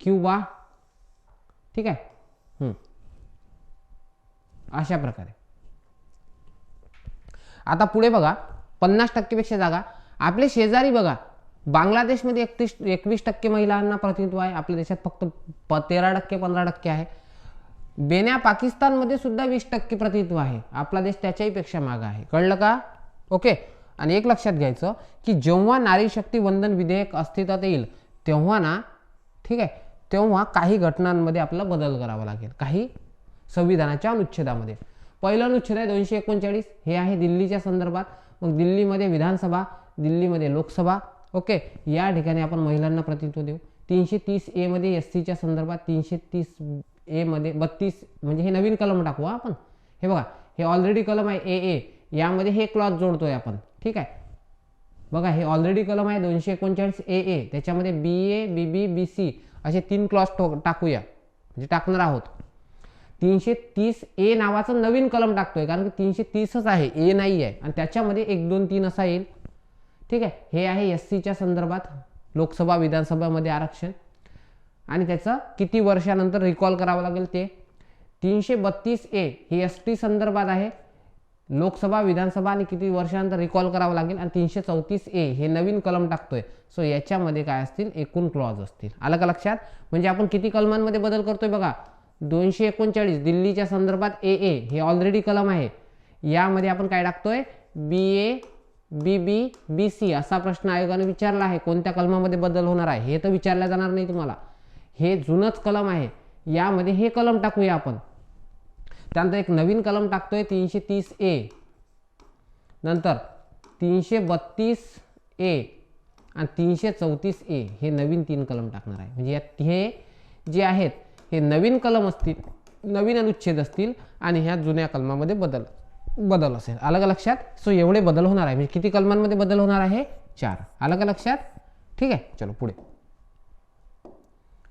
क्युबा, ठीक आहे, अशा प्रकारे. आता पुढे बघा, 50% पेक्षा जागा. आपले शेजारी बघा, बांगलादेशमध्ये 21% महिलांना प्रतिनिधित्व आहे, आपल्या देशात फक्त 13% 15% आहे. बेन्या पाकिस्तानमध्ये सुद्धा 20% प्रतिनिधित्व आहे, आपला देश त्याच्याही पेक्षा मागे आहे. कळलं का? ओके. आणि एक लक्षात घ्यायचं की जेव्हा नारी शक्ती वंदन विधेयक अस्तित्वात येईल तेव्हा ना, ठीक आहे, तेव्हा काही घटनांमध्ये आपल्याला बदल करावा लागेल, काही संविधानाच्या अनुच्छेदामध्ये. पहिलं अनुच्छेद आहे 239, हे आहे दिल्लीच्या संदर्भात. मग दिल्लीमध्ये विधानसभा, दिल्लीमध्ये लोकसभा. ओके, या ठिकाणी आपण महिलांना प्रतिनिधित्व देऊ. 330A मध्ये SCच्या संदर्भात, 330A मध्ये 32, म्हणजे हे नवीन कलम टाकू आपण. हे बघा, हे ऑलरेडी कलम आहे AA, यामध्ये हे क्लॉज जोडतोय आपण. ठीक आहे, बघा हे ऑलरेडी कलम आहे 239 AA, त्याच्यामध्ये BA BB BC असे 3 क्लॉज टाकूया, म्हणजे टाकणार आहोत. 330A नावाचं नवीन कलम टाकतोय, कारण की 330च आहे, A नाही आहे, आणि त्याच्यामध्ये 1 2 3 असा येईल. ठीक आहे, हे आहे SCच्या संदर्भात, लोकसभा विधानसभामध्ये आरक्षण, आणि त्याचं किती वर्षानंतर रिकॉल करावं लागेल ते. 332A हे ST संदर्भात आहे, लोकसभा विधानसभा आणि किती वर्षानंतर रिकॉल करावं लागेल. आणि 334A हे नवीन कलम टाकतोय, सो याच्यामध्ये काय असतील, एकूण क्लॉज असतील. आलं का लक्षात? म्हणजे आपण किती कलमांमध्ये बदल करतोय बघा. 239 दिल्लीच्या संदर्भात AA हे ऑलरेडी कलम आहे, यामध्ये आपण काय टाकतोय, BA BB BC असा प्रश्न आयोगाने विचारला आहे, कोणत्या कलमामध्ये बदल होणार आहे हे तर विचारलं जाणार नाही तुम्हाला, हे जुनच कलम आहे, यामध्ये हे कलम टाकूया आपण. त्यानंतर एक नवीन कलम टाकतोय 330A, नंतर 332A आणि 334A हे नवीन 3 कलम टाकणार आहे. म्हणजे यात हे जे आहेत हे नवीन कलम असतील, नवीन अनुच्छेद असतील, आणि ह्या जुन्या कलमामध्ये बदल असेल. आलं का लक्षात? सो एवढे बदल होणार आहे. म्हणजे किती कलमांमध्ये बदल होणार आहे? 4. आलं का लक्षात? ठीक आहे, चलो पुढे.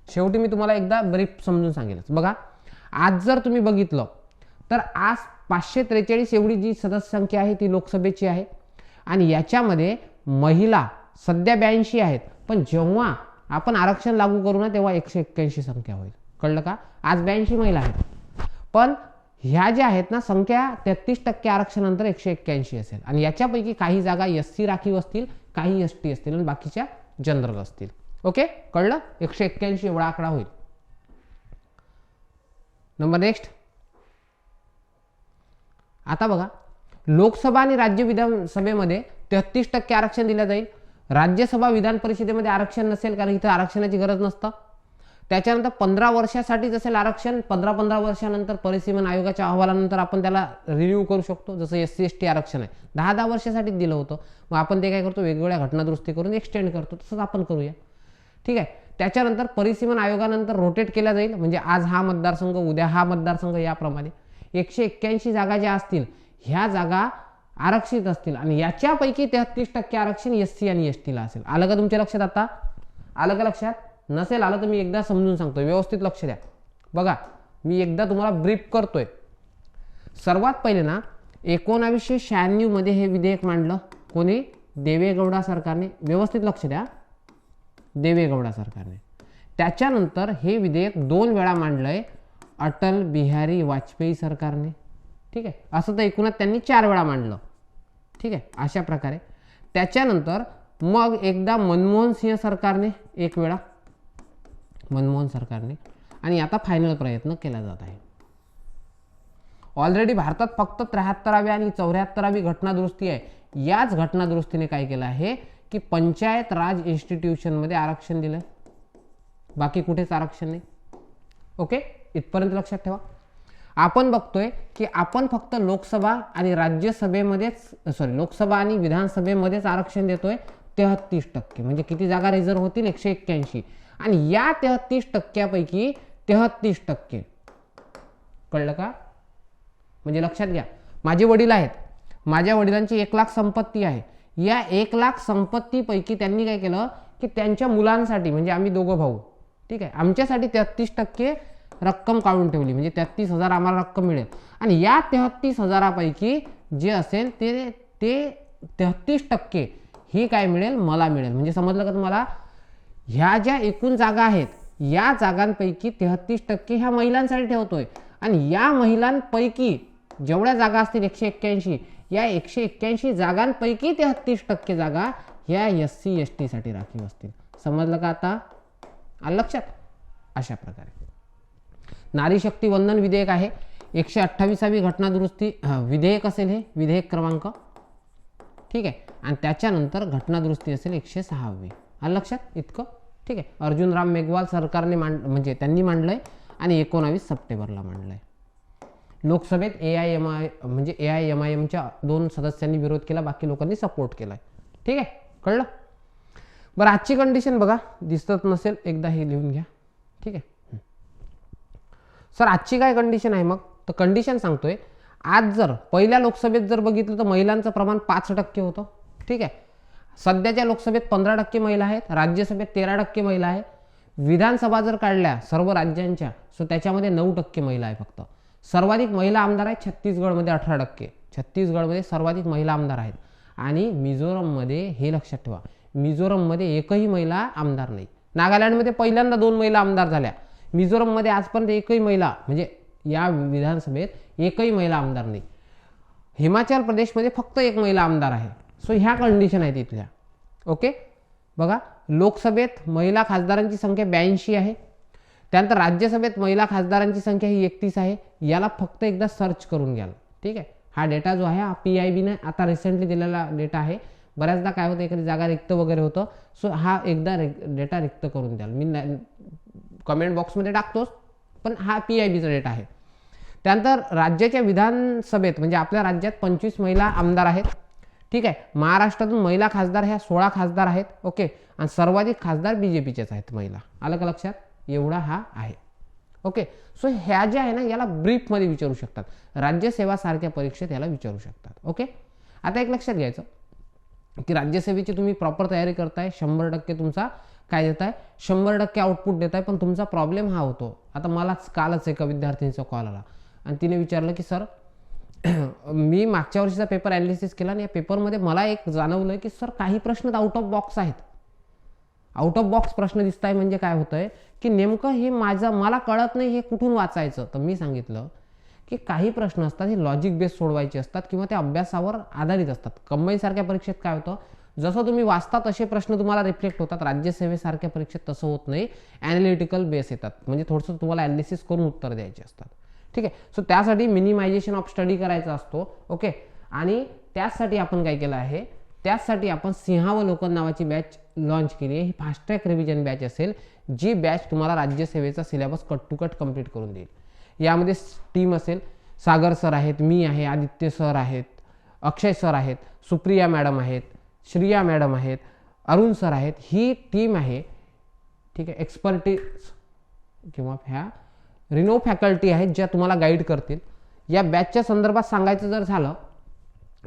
शेवटी मी तुम्हाला एकदा ब्रीफ समजून सांगेलच. बघा, आज जर तुम्ही बघितलं तर आज 543 एवढी जी सदस्य संख्या आहे ती लोकसभेची आहे, आणि याच्यामध्ये महिला सध्या 82 आहेत, पण जेव्हा आपण आरक्षण लागू करू ना तेव्हा 181 संख्या होईल. कळलं का? आज 82 महिला आहेत, पण ह्या ज्या आहेत ना संख्या 33% आरक्षणानंतर 181 असेल, आणि याच्यापैकी काही जागा SC राखीव असतील, काही ST असतील, आणि बाकीच्या जनरल असतील. ओके, कळलं? 181 एवढा आकडा होईल. Number next. आता बघा, लोकसभा आणि राज्य विधानसभेमध्ये 33% आरक्षण दिलं जाईल. राज्यसभा विधान परिषदेमध्ये आरक्षण नसेल, कारण इथं आरक्षणाची गरज नसतं. त्याच्यानंतर 15 वर्षासाठीच असेल आरक्षण. 15 वर्षानंतर परिसीमन आयोगाच्या अहवालानंतर आपण त्याला रिन्यू करू शकतो, जसं SC ST आरक्षण आहे 10 वर्षासाठीच दिलं होतं, मग आपण ते काय करतो, वेगवेगळ्या घटनादुरुस्ती करून एक्सटेंड करतो, तसंच आपण करूया. ठीक आहे. त्याच्यानंतर परिसीमन आयोगानंतर रोटेट केला जाईल, म्हणजे आज हा मतदारसंघ, उद्या हा मतदारसंघ, याप्रमाणे 181 जागा ज्या असतील ह्या जागा आरक्षित असतील, आणि याच्यापैकी 33% आरक्षण SC आणि ST ला असेल. आलं का तुमच्या लक्षात? आता आलं का लक्षात? नसेल आलं तर मी एकदा समजून सांगतोय, व्यवस्थित लक्ष द्या. बघा, मी एकदा तुम्हाला ब्रीफ करतोय. सर्वात पहिले ना 1996 मध्ये हे विधेयक मांडलं. कोणी? देवेगौडा सरकारने. व्यवस्थित लक्ष द्या, देवेगौडा सरकारने. त्याच्यानंतर हे विधेयक 2 वेळा मांडलंय अटल बिहारी वाजपेयी सरकारने. ठीक आहे, असं तर एकूणच त्यांनी 4 वेळा मांडलं. ठीक आहे, अशा प्रकारे. त्याच्यानंतर मग एकदा मनमोहन सिंह सरकारने 1 वेळा, मनमोहन सरकारने, आणि आता फायनल प्रयत्न केला जात आहे. ऑलरेडी भारतात फक्त 73व्या आणि 74वी घटनादुरुस्ती आहे. याच घटनादुरुस्तीने काय केलं आहे की पंचायत राज इन्स्टिट्यूशनमध्ये आरक्षण दिलं, बाकी कुठेच आरक्षण नाही. ओके, इथपर्यंत लक्षात ठेवा. आपण बघतोय की आपण फक्त लोकसभा आणि राज्यसभेमध्येच, लोकसभा आणि विधानसभेमध्येच आरक्षण देतोय 33%. म्हणजे किती जागा रिझर्व होतील? 181. आणि या 33%पैकी 33%, कळलं का? म्हणजे लक्षात घ्या, माझे वडील आहेत, माझ्या वडिलांची 1 लाख संपत्ती आहे. या 1 लाख संपत्तीपैकी त्यांनी काय केलं की त्यांच्या मुलांसाठी, म्हणजे आम्ही 2 भाऊ, ठीक आहे, आमच्यासाठी 33% रक्कम काढून ठेवली, म्हणजे 33,000 आम्हाला रक्कम मिळेल. आणि या 33,000पैकी जे असेल ते 33% ही काय मिळेल? मला मिळेल. म्हणजे समजलं का तुम्हाला? ह्या ज्या एकूण जागा आहेत या जागांपैकी 33% ह्या महिलांसाठी ठेवतोय, आणि या महिलांपैकी जेवढ्या जागा असतील 181, या 181 जागांपैकी 33% जागा ह्या SC ST साठी राखीव असतील. समजलं का आता? आलं लक्षात? अशा प्रकारे नारी शक्ती वंदन विधेयक आहे 128वी घटना दुरुस्ती विधेयक असेल, हे विधेयक क्रमांक, ठीक आहे. आणि त्याच्यानंतर घटना दुरुस्ती असेल 106वी. आलं लक्षात इतकं? ठीक आहे. अर्जुनराम मेघवाल सरकारने म्हणजे त्यांनी मांडलंय आणि 19 सप्टेंबरला मांडलंय. लोकसभेत म्हणजे AIMIMच्या 2 सदस्यांनी विरोध केला, बाकी लोकांनी सपोर्ट केलाय. ठीक आहे, कळलं? बरं, आजची कंडिशन बघा, दिसत नसेल एकदा हे लिहून घ्या. ठीक आहे सर, आजची काय कंडिशन आहे मग? तर कंडिशन सांगतोय, आज जर पहिल्या लोकसभेत जर बघितलं तर महिलांचं प्रमाण 5% होतं. ठीक आहे. सध्याच्या लोकसभेत 15% महिला आहेत, राज्यसभेत 13% महिला आहे. विधानसभा जर काढल्या सर्व राज्यांच्या सो त्याच्यामध्ये 9% महिला आहे फक्त. सर्वाधिक महिला आमदार आहेत छत्तीसगडमध्ये 18%. छत्तीसगडमध्ये सर्वाधिक महिला आमदार आहेत. आणि मिझोरममध्ये, हे लक्षात ठेवा, मिझोरममध्ये एकही महिला आमदार नाही. नागालँडमध्ये पहिल्यांदा 2 महिला आमदार झाल्या. मिझोरममध्ये आजपर्यंत एकही महिला, म्हणजे या विधानसभेत एकही महिला आमदार नाही. हिमाचल प्रदेशमध्ये फक्त 1 महिला आमदार आहे. सो ह्या कंडिशन आहेत इथल्या. ओके, बघा, लोकसभेत महिला खासदारांची संख्या 82 आहे. त्यानंतर राज्यसभेत महिला खासदारांची संख्या ही 31 आहे. याला फक्त एकदा सर्च करून घ्याल. ठीक आहे. हा डेटा जो आहे हा PIBने आता रिसेंटली दिलेला डेटा आहे. बऱ्याचदा काय होतं, एखादी जागा रिक्त वगैरे होतं. सो हा एकदा डेटा रिक्त करून द्याल. मी कमेंट बॉक्समध्ये टाकतोच, पण हा PIBचा डेटा आहे. त्यानंतर राज्याच्या विधानसभेत म्हणजे आपल्या राज्यात 25 महिला आमदार आहेत. ठीक आहे. महाराष्ट्रातून महिला खासदार ह्या 16 खासदार आहेत. ओके, आणि सर्वाधिक खासदार BJPचेच आहेत महिला. आलं का लक्षात? एवढा हा आहे. ओके, सो ह्या ज्या आहे ना, याला ब्रीफमध्ये विचारू शकतात. राज्यसेवा सारख्या परीक्षेत याला विचारू शकतात. ओके, आता एक लक्षात घ्यायचं की राज्यसेवेची तुम्ही प्रॉपर तयारी करताय, 100% तुमचा काय देताय, 100% आउटपुट देताय. पण तुमचा प्रॉब्लेम हा होतो, आता मलाच कालच एका विद्यार्थींचा कॉल आला आणि तिने विचारलं की सर मी मागच्या वर्षीचा पेपर ॲनालिसिस केला आणि या पेपरमध्ये मला एक जाणवलं की सर काही प्रश्न आउट ऑफ बॉक्स आहेत. आउट ऑफ बॉक्स प्रश्न दिसत आहे म्हणजे काय होतंय की नेमकं हे मला कळत नाही, हे कुठून वाचायचं. तर मी सांगितलं की काही प्रश्न असतात हे लॉजिक बेस सोडवायचे असतात किंवा ते अभ्यासावर आधारित असतात. कंबाईनसारख्या परीक्षेत काय होतं, जसं तुम्ही वाचता तसे प्रश्न तुम्हाला रिफ्लेक्ट होतात. राज्यसेवेसारख्या परीक्षेत तसं होत नाही, ॲनालिटिकल बेस येतात. म्हणजे थोडंसं तुम्हाला ॲनालिसिस करून उत्तर द्यायचे असतात. ठीक आहे. सो त्यासाठी मिनिमायझेशन ऑफ स्टडी करायचा असतो. ओके, आणि त्याचसाठी आपण काय केलं आहे, त्याचसाठी आपण सिंहावलोकन नावाची बॅच लॉन्च केली आहे. ही फास्ट ट्रॅक रिव्हिजन बॅच असेल, जी बॅच तुम्हाला राज्यसेवेचा syllabus cut to cut complete करून देईल. यामध्ये टीम असेल, सागर सर आहेत, मी आहे, आदित्य सर आहेत, अक्षय सर आहेत, सुप्रिया मॅडम आहेत, श्रिया मॅडम आहेत, अरुण सर आहेत. ही टीम आहे. ठीक आहे. एक्सपर्टीज किंवा ह्या रिनो फॅकल्टी आहेत ज्या तुम्हाला गाईड करतील. या बॅचच्या संदर्भात सांगायचं जर झालं,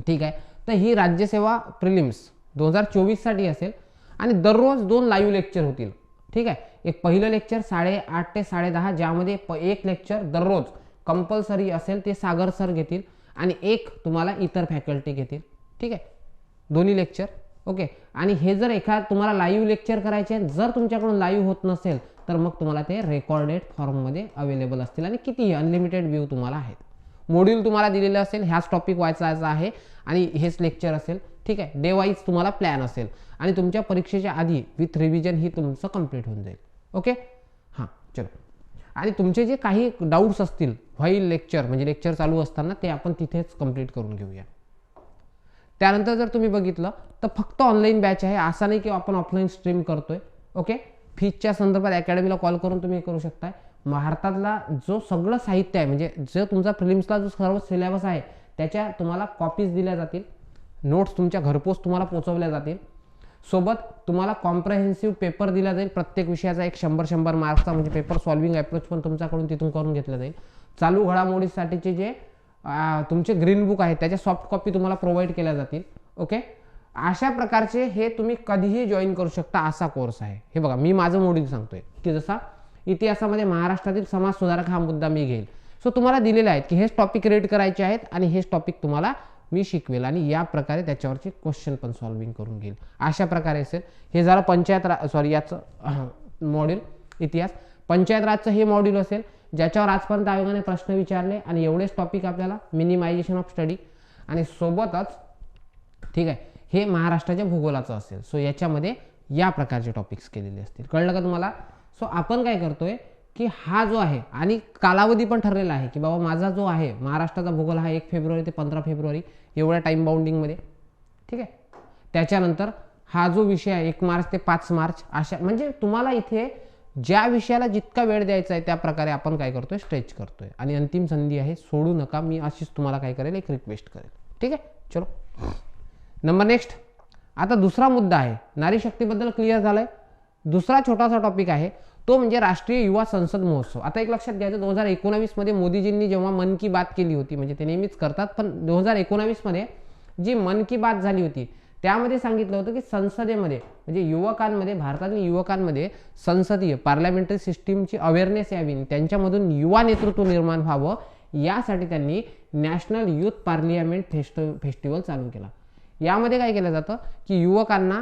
ठीक आहे, तर ही राज्यसेवा प्रिलिम्स 2024 साठी असेल आणि दररोज 2 लाईव्ह लेक्चर होतील. ठीक आहे. एक पहिलं लेक्चर 8:30 ते 10:30, ज्यामध्ये एक लेक्चर दररोज कंपल्सरी असेल ते सागर सर घेतील आणि एक तुम्हाला इतर फॅकल्टी घेतील. ठीक आहे, दोन्ही लेक्चर. ओके, आणि हे जर तुम्हाला लाईव्ह लेक्चर करायचे, जर तुमच्याकडून लाईव्ह होत नसेल तर मग तुम्हाला ते रेकॉर्डेड फॉर्ममध्ये अवेलेबल असतील आणि कितीही अनलिमिटेड व्ह्यू तुम्हाला आहेत. मॉड्यूल तुम्हाला दिलेलं असेल, ह्याच टॉपिक वाचायचा आहे आणि हेच लेक्चर असेल. ठीक आहे. डे वाईज तुम्हाला प्लॅन असेल आणि तुमच्या परीक्षेच्या आधी विथ रिव्हिजन ही तुमचं कंप्लीट होऊन जाईल. ओके, हां, चलो. आणि तुमचे जे काही डाऊट्स असतील व्हाईल लेक्चर म्हणजे लेक्चर चालू असताना, ते आपण तिथेच कंप्लीट करून घेऊया. त्यानंतर जर तुम्ही बघितलं तर फक्त ऑनलाईन बॅच आहे, असा नाही की आपण ऑफलाईन स्ट्रीम करतोय. ओके, फीजच्या संदर्भात अकॅडमीला कॉल करून तुम्ही करू शकताय. भारतातला जो सगळं साहित्य आहे, म्हणजे जो तुमचा प्रिलिम्सला जो सर्व सिलेबस आहे त्याच्या तुम्हाला कॉपीज दिल्या जातील, नोट्स तुमच्या घरपोच तुम्हाला पोहोचवल्या जातील. सोबत तुम्हाला कॉम्प्रेहेन्सिव्ह पेपर दिला जाईल, प्रत्येक विषयाचा एक 100 मार्क्सचा, म्हणजे पेपर सॉल्विंग अप्रोच पण तुमच्याकडून तिथून करून घेतलं जाईल. चालू घडामोडीसाठीचे जे तुमचे ग्रीन बुक आहे त्याच्या सॉफ्ट कॉपी तुम्हाला प्रोव्हाइड केल्या जातील. ओके, अशा प्रकारचे हे तुम्ही कधीही जॉईन करू शकता असा कोर्स आहे. हे बघा, मी माझं मॉड्यूल सांगतोय की जसा इतिहासामध्ये महाराष्ट्रातील समाज सुधारक हा मुद्दा मी घेईल. सो तुम्हाला दिलेले आहेत की हेच टॉपिक रीड करायचे आहेत आणि हेच टॉपिक तुम्हाला मी शिकवेल आणि या प्रकारे त्याच्यावरचे क्वेश्चन पण सॉल्विंग करून घेईल. अशा प्रकारे असेल. हे जरा याचं मॉड्यूल इतिहास पंचायत राजचं हे मॉड्यूल असेल, ज्याच्यावर आजपर्यंत आयोगाने प्रश्न विचारले आणि एवढेच टॉपिक आपल्याला मिनिमायझेशन ऑफ स्टडी आणि सोबतच, ठीक आहे, हे महाराष्ट्राच्या भूगोलाचं असेल. सो याच्यामध्ये या प्रकारचे टॉपिक्स केलेले असतील. कळलं का तुम्हाला? सो आपण काय करतोय की हा जो आहे आणि कालावधी पण ठरलेला आहे की बाबा माझा जो आहे महाराष्ट्राचा भूगोल हा 1 फेब्रुवारी ते 15 फेब्रुवारी एवढ्या टाईम बाउंडिंगमध्ये. ठीक आहे. त्याच्यानंतर हा जो विषय आहे 1 मार्च ते 5 मार्च अशा, म्हणजे तुम्हाला इथे ज्या विषयाला जितका वेळ द्यायचा आहे त्या प्रकारे आपण काय करतोय स्ट्रेच करतोय. आणि अंतिम संधी आहे, सोडू नका. मी अशीच तुम्हाला काय करेल, एक रिक्वेस्ट करेल. ठीक आहे. चलो नंबर नेक्स्ट. आता दुसरा मुद्दा आहे, नारी शक्तीबद्दल क्लिअर झालंय. दुसरा छोटासा टॉपिक आहे तो म्हणजे राष्ट्रीय युवा संसद महोत्सव. आता एक लक्षात घ्यायचं, 2019 मध्ये मोदीजींनी जेव्हा मन की बात केली होती, म्हणजे ते नेहमीच करतात, पण 2019 मध्ये जी मन की बात झाली होती त्यामध्ये सांगितलं होतं की संसदेमध्ये म्हणजे युवकांमध्ये, भारतातील युवकांमध्ये संसदीय पार्लमेंटरी सिस्टीमची अवेअरनेस यावी, त्यांच्यामधून युवा नेतृत्व निर्माण व्हावं, यासाठी त्यांनी नॅशनल युथ पार्लियामेंट फेस्टिवल चालू केला. यामध्ये काय केलं जातं की युवकांना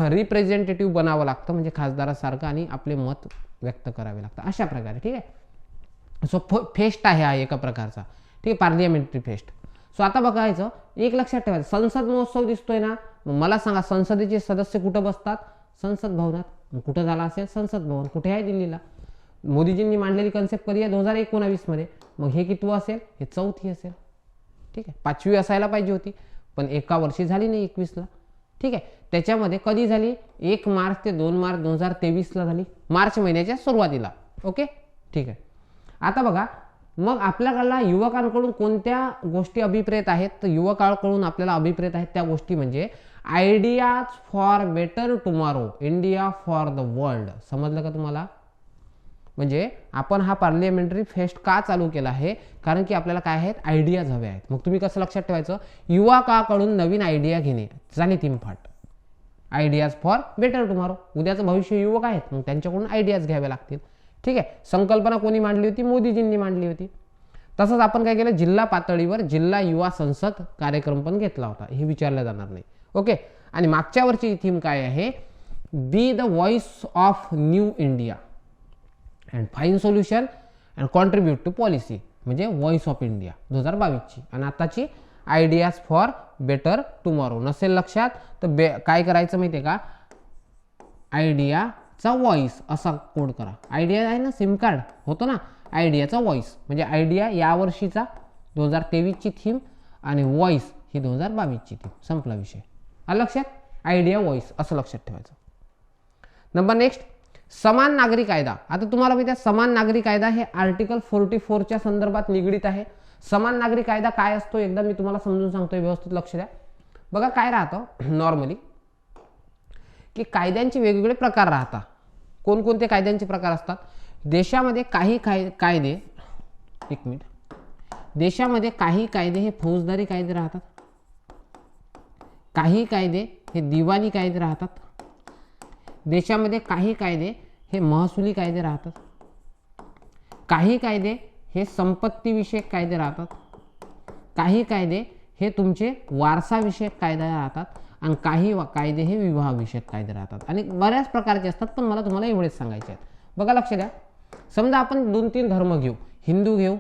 रिप्रेझेंटेटिव्ह बनावं लागतं, म्हणजे खासदारासारखं, आणि आपले मत व्यक्त करावे लागतं अशा प्रकारे. ठीक आहे. सो फेस्ट आहे हा एका प्रकारचा. ठीक आहे, पार्लियामेंटरी फेस्ट. सो आता बघायचं, एक लक्षात ठेवायचं, संसद महोत्सव दिसतोय ना, मला सांगा संसदेचे सदस्य कुठं बसतात? संसद भवनात. कुठं झाला असेल? संसद भवन. कुठे आहे? दिल्लीला. मोदीजींनी मांडलेली कन्सेप्ट कधी आहे? 2019 मध्ये. मग हे कितवं असेल? हे 4थी असेल. ठीक आहे. 5वी असायला पाहिजे होती, पण एका वर्षी झाली नाही, 21ला. ठीक आहे. त्याच्यामध्ये कधी झाली? 1 मार्च ते 2 मार्च 2023ला झाली, मार्च महिन्याच्या सुरुवातीला. ओके. ठीक आहे. आता बघा, मग आपल्याकडला युवकांकडून कोणत्या गोष्टी अभिप्रेत आहेत? तर युवकांकडून आपल्याला अभिप्रेत आहेत त्या गोष्टी म्हणजे ideas for better tomorrow, India for the world. समजलं का तुम्हाला? म्हणजे आपण हा पार्लियामेंटरी फेस्ट का चालू केला आहे? कारण की आपल्याला काय आहेत? आयडियाज हवे आहेत. मग तुम्ही कसं लक्षात ठेवायचं? युवकाकडून नवीन आयडिया घेणे, झाली 3 फाट. आयडियाज फॉर बेटर टुमॉरो, उद्याचं भविष्य युवक आहेत, मग त्यांच्याकडून आयडियाज घ्यावे लागतील. ठीक आहे. संकल्पना कोणी मांडली होती? मोदीजींनी मांडली होती. तसंच आपण काय केलं, जिल्हा पातळीवर जिल्हा युवा संसद कार्यक्रम पण घेतला होता, हे विचारलं जाणार नाही. ओके. आणि मागच्या वर्षी थीम काय आहे? Be the voice of new India and find solution and contribute to policy, म्हणजे व्हॉइस ऑफ इंडिया 2022ची. आणि आताची आयडियाज फॉर बेटर टुमॉरो. नसेल लक्षात तर काय करायचं माहिती आहे का? आयडियाचा व्हॉइस असा कोड करा. आयडिया आहे ना, सिम कार्ड होतो ना, आयडियाचा व्हॉइस म्हणजे आयडिया यावर्षीचा 2023ची थीम आणि व्हॉइस ही 2022ची थीम. संपला विषय. लक्षात? आयडिया व्हॉइस असं लक्षात ठेवायचं. नंबर नेक्स्ट, समान नागरी कायदा. आता तुम्हाला माहिती आहे समान नागरी कायदा हे आर्टिकल 44च्या संदर्भात निगडीत आहे. समान नागरी कायदा काय असतो एकदा मी तुम्हाला समजून सांगतोय, व्यवस्थित लक्ष द्या. बघा काय राहतं नॉर्मली की कायद्यांचे वेगवेगळे प्रकार राहतात. कोणकोणते कायद्यांचे प्रकार असतात? देशामध्ये काही कायदे, एक मिनिट, देशामध्ये काही कायदे हे फौजदारी कायदे राहतात, काही कायदे हे दिवाणी कायदे राहतात, देशामध्ये काही कायदे हे महसुली कायदे राहतात, काही कायदे हे संपत्तीविषयक कायदे राहतात, काही कायदे हे तुमचे वारसाविषयक कायदे राहतात, आणि काही कायदे हे विवाहविषयक कायदे राहतात. आणि बऱ्याच प्रकारचे असतात, पण मला तुम्हाला एवढेच सांगायचे आहेत. बघा लक्ष द्या. समजा आपण 2-3 धर्म घेऊ, हिंदू घेऊ,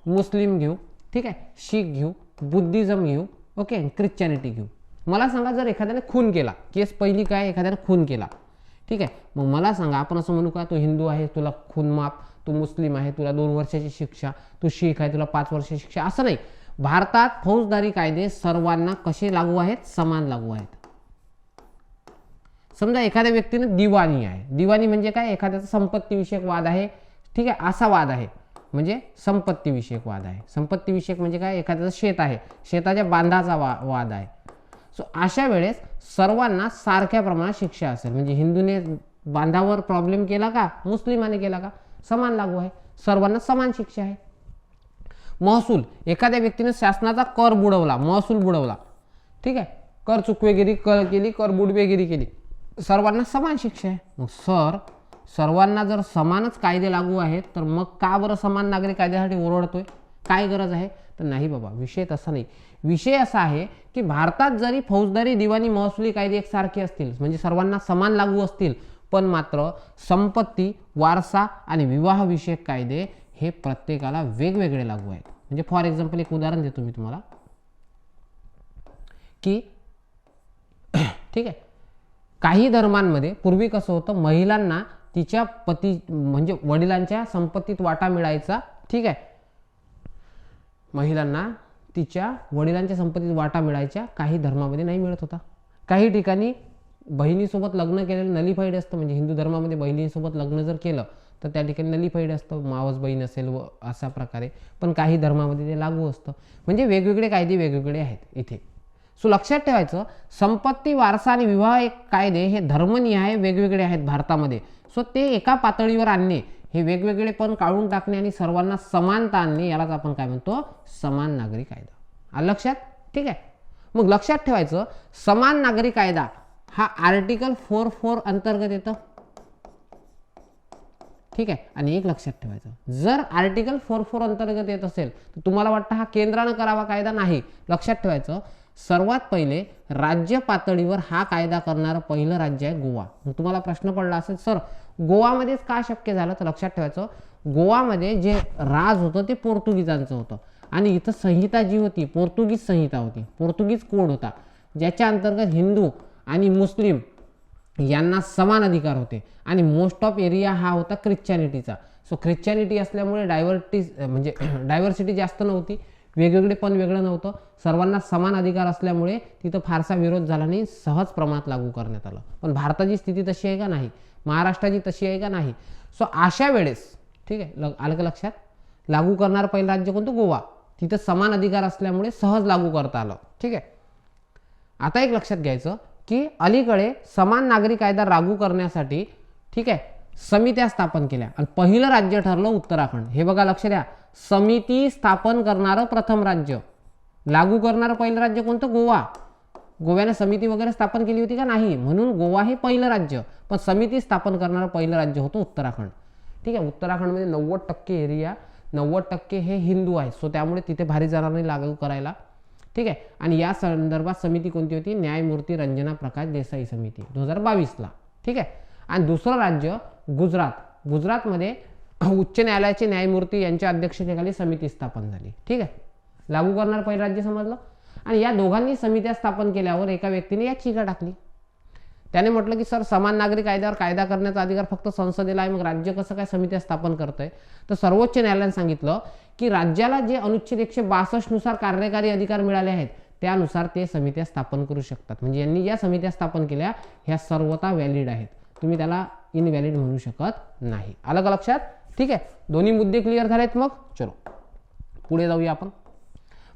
मुस्लिम घेऊ, ठीक आहे, शीख घेऊ, बुद्धिझम घेऊ, ओके, ख्रिश्चॅनिटी घेऊ. मला सांगा जर एखाद्याने खून केला, केस पहिली काय, एखाद्याने खून केला, ठीक आहे, मग मला सांगा आपण असं म्हणू का तू हिंदू आहे तुला खून माफ, तू मुस्लिम आहे तुला 2 वर्षाची शिक्षा, तू शीख आहे तुला 5 वर्षाची शिक्षा? असं नाही. भारतात फौजदारी कायदे सर्वांना कसे लागू आहेत? समान लागू आहेत. समजा एखाद्या व्यक्तीने दिवाणी आहे, दिवाणी म्हणजे काय? एखाद्याचा संपत्तीविषयक वाद आहे, ठीक आहे, असा वाद आहे म्हणजे संपत्तीविषयक वाद आहे. संपत्तीविषयक म्हणजे काय? एखाद्याचं शेत आहे, शेताच्या बांधाचा वाद आहे. सो अशा वेळेस सर्वांना सारख्या प्रमाणात शिक्षा असेल. म्हणजे हिंदूने बांधावर प्रॉब्लेम केला का, मुस्लिमाने केला का, समान लागू आहे, सर्वांना समान शिक्षा आहे. महसूल, एखाद्या व्यक्तीने शासनाचा कर बुडवला, महसूल बुडवला, ठीक आहे, कर चुकवेगिरी केली, कर बुडवेगिरी केली, सर्वांना समान शिक्षा आहे. मग सर्वांना जर समानच कायदे लागू आहेत तर मग का बरं समान नागरी कायद्यासाठी ओरडतोय? काय गरज आहे? तर नाही बाबा, विषय तसा नाही. विषय असा आहे की भारतात जरी फौजदारी, दिवाणी, महसुली कायदे एकसारखे असतील, म्हणजे सर्वांना समान लागू असतील, पण मात्र संपत्ती, वारसा आणि विवाहविषयक कायदे हे प्रत्येकाला वेगवेगळे लागू आहेत. म्हणजे फॉर एक्झाम्पल एक उदाहरण देतो मी तुम्हाला की ठीक आहे. काही धर्मांमध्ये पूर्वी कसं होतं, महिलांना तिच्या पती म्हणजे वडिलांच्या संपत्तीत वाटा मिळायचा. ठीक आहे, महिलांना तिच्या वडिलांच्या संपत्तीत वाटा मिळायच्या. काही धर्मामध्ये नाही मिळत होता. काही ठिकाणी बहिणीसोबत लग्न केलेलं नलिफाईड असतं, म्हणजे हिंदू धर्मामध्ये बहिणीसोबत लग्न जर केलं तर त्या ठिकाणी नलिफाईड असतं, मावस बहीण असेल व अशा प्रकारे. पण काही धर्मामध्ये ते लागू असतं. म्हणजे वेगवेगळे कायदे वेगवेगळे आहेत इथे. सो लक्षात ठेवायचं, संपत्ती, वारसा आणि विवाह एक कायदे हे धर्मनिहाय वेगवेगळे आहेत भारतामध्ये. सो ते एका पातळीवर आणणे, हे वेगवेगळे पण काढून टाकणे आणि सर्वांना समानता आणणे, यालाच आपण काय म्हणतो, समान नागरी कायदा. आलं लक्षात? ठीक आहे. मग लक्षात ठेवायचं, समान नागरी कायदा हा आर्टिकल 4.4 अंतर्गत येतं. ठीक आहे. आणि एक लक्षात ठेवायचं, जर आर्टिकल 4.4 अंतर्गत येत असेल तर तुम्हाला वाटतं हा केंद्रानं करावा कायदा, नाही. लक्षात ठेवायचं, सर्वात पहिले राज्य पातळीवर हा कायदा करणारं पहिलं राज्य आहे गोवा. मग तुम्हाला प्रश्न पडला असेल, सर गोवामध्येच का शक्य झालं? तर लक्षात ठेवायचं, गोवामध्ये जे राज होतं ते पोर्तुगीजांचं होतं आणि इथं संहिता जी होती पोर्तुगीज संहिता होती, पोर्तुगीज कोड होता, ज्याच्या अंतर्गत हिंदू आणि मुस्लिम यांना समान अधिकार होते आणि मोस्ट ऑफ एरिया हा होता ख्रिश्चॅनिटीचा. सो ख्रिश्चॅनिटी असल्यामुळे डायव्हर्सिटी जास्त नव्हती, वेगवेगळे पण वेगळं नव्हतं, सर्वांना समान अधिकार असल्यामुळे तिथं फारसा विरोध झाला नाही, सहज प्रमाणात लागू करण्यात आलं. पण भारताची स्थिती तशी आहे का? नाही. महाराष्ट्राची तशी आहे का? नाही. सो अशा वेळेस, ठीक आहे, आलं का लक्षात, लागू करणार पहिलं राज्य कोणतं? गोवा. तिथं समान अधिकार असल्यामुळे सहज लागू करता आलं. ठीक आहे. आता एक लक्षात घ्यायचं की अलीकडे समान नागरी कायदा लागू करण्यासाठी, ठीक आहे, समित्या स्थापन केल्या आणि पहिलं राज्य ठरलं उत्तराखंड. हे बघा, लक्ष द्या, समिती स्थापन करणारं प्रथम राज्य, लागू करणारं पहिलं राज्य कोणतं? गोवा. गोव्याने समिती वगैरे स्थापन केली होती का? नाही. म्हणून गोवा हे पहिलं राज्य, पण समिती स्थापन करणारं पहिलं राज्य होतं उत्तराखंड. ठीक आहे. उत्तराखंडमध्ये 90% एरिया, 90% हे हिंदू आहेत. सो त्यामुळे तिथे भारी जाणार नाही लागू करायला. ठीक आहे. आणि या संदर्भात समिती कोणती होती? न्यायमूर्ती रंजना प्रकाश देसाई समिती 2022ला. ठीक आहे. आणि दुसरं राज्य गुजरात. गुजरातमध्ये उच्च न्यायालयाचे न्यायमूर्ती यांच्या अध्यक्षतेखाली समिती स्थापन झाली. ठीक आहे. लागू करणार पहिलं राज्य समजलं. आणि या दोघांनी समित्या स्थापन केल्यावर एका व्यक्तीने याचिका टाकली. त्याने म्हटलं की सर, समान नागरी कायद्यावर कायदा करण्याचा अधिकार फक्त संसदेला आहे, मग राज्य कसं काय समित्या स्थापन करतंय? तर सर्वोच्च न्यायालयाने सांगितलं की राज्याला जे अनुच्छेद 162 नुसार कार्यकारी अधिकार मिळाले आहेत त्यानुसार ते समित्या स्थापन करू शकतात. म्हणजे यांनी ज्या समित्या स्थापन केल्या ह्या सर्वता व्हॅलिड आहेत, तुम्ही त्याला इनव्हॅलिड म्हणू शकत नाही. आलं का लक्षात? ठीक आहे. दोन्ही मुद्दे क्लिअर झालेत. मग चलो पुढे जाऊया आपण.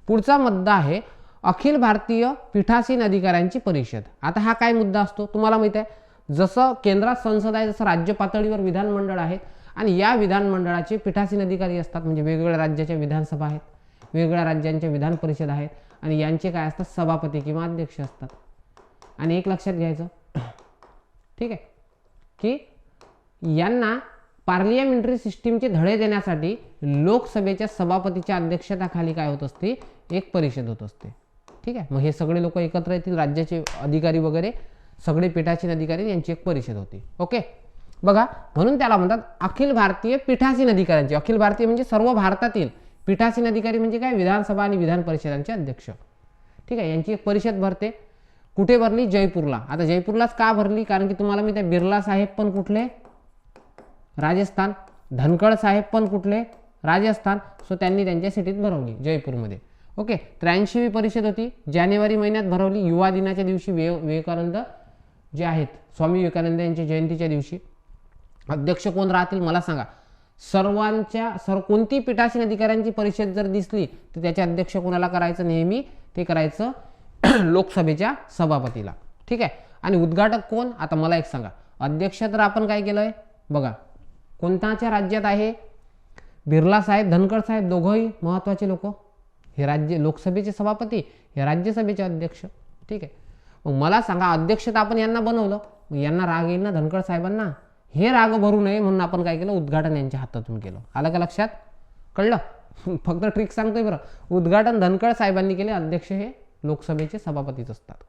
पुढचा मुद्दा आहे अखिल भारतीय पीठासीन अधिकाऱ्यांची परिषद. आता हा काय मुद्दा असतो तुम्हाला माहित आहे, जसं केंद्रात संसद आहे तसं राज्य पातळीवर विधानमंडळ आहेत आणि या विधानमंडळाचे पीठासीन अधिकारी असतात. म्हणजे वेगवेगळ्या राज्याच्या विधानसभा आहेत, वेगवेगळ्या राज्यांच्या विधान परिषद आहेत आणि यांचे काय असतात? सभापती किंवा अध्यक्ष असतात. आणि एक लक्षात घ्यायचं, ठीक आहे, की यांना पार्लियामेंटरी सिस्टीमचे धडे देण्यासाठी लोकसभेच्या सभापतीच्या अध्यक्षतेखाली काय होत असते? एक परिषद होत असते. ठीक आहे. मग हे सगळे लोक एकत्र येतील, राज्याचे अधिकारी वगैरे सगळे पीठासीन अधिकारी, यांची एक परिषद होती. ओके, बघा, म्हणून त्याला म्हणतात अखिल भारतीय पीठासीन अधिकाऱ्यांची. अखिल भारतीय म्हणजे सर्व भारतातील, पीठासीन अधिकारी म्हणजे काय? विधानसभा आणि विधान परिषदांचे अध्यक्ष. ठीक आहे. यांची एक परिषद भरते. कुठे भरली? जयपूरला. आता जयपूरलाच का भरली? कारण की तुम्हाला मी त्या बिर्ला साहेब पण कुठले? राजस्थान. धनखड साहेब पण कुठले? राजस्थान. सो त्यांनी त्यांच्या सिटीत भरवली जयपूरमध्ये. ओके. 83वी परिषद होती, जानेवारी महिन्यात भरवली, युवा दिनाच्या दिवशी. विवेकानंद जे आहेत, स्वामी विवेकानंद यांच्या जयंतीच्या दिवशी. अध्यक्ष कोण राहतील मला सांगा? कोणती पीठासीन अधिकाऱ्यांची परिषद जर दिसली तर त्याचे अध्यक्ष कोणाला करायचं? नेहमी ते करायचं लोकसभेच्या सभापतीला. ठीक आहे. आणि उद्घाटक कोण? आता मला एक सांगा, अध्यक्ष तर आपण काय केलंय बघा, कोणत्याच्या राज्यात आहे? बिर्ला साहेब, धनखड साहेब, दोघंही महत्वाचे लोक. हे राज्य लोकसभेचे सभापती, हे राज्यसभेचे अध्यक्ष. ठीक आहे. मग मला सांगा, अध्यक्ष तर आपण यांना बनवलं, मग यांना राग येईल ना धनखड साहेबांना? हे राग भरू नये म्हणून आपण काय केलं? उद्घाटन यांच्या हातातून केलं. आलं का लक्षात? कळलं? फक्त ट्रिक सांगतोय बरं. उद्घाटन धनखड साहेबांनी केले, अध्यक्ष हे लोकसभेचे सभापतीच असतात.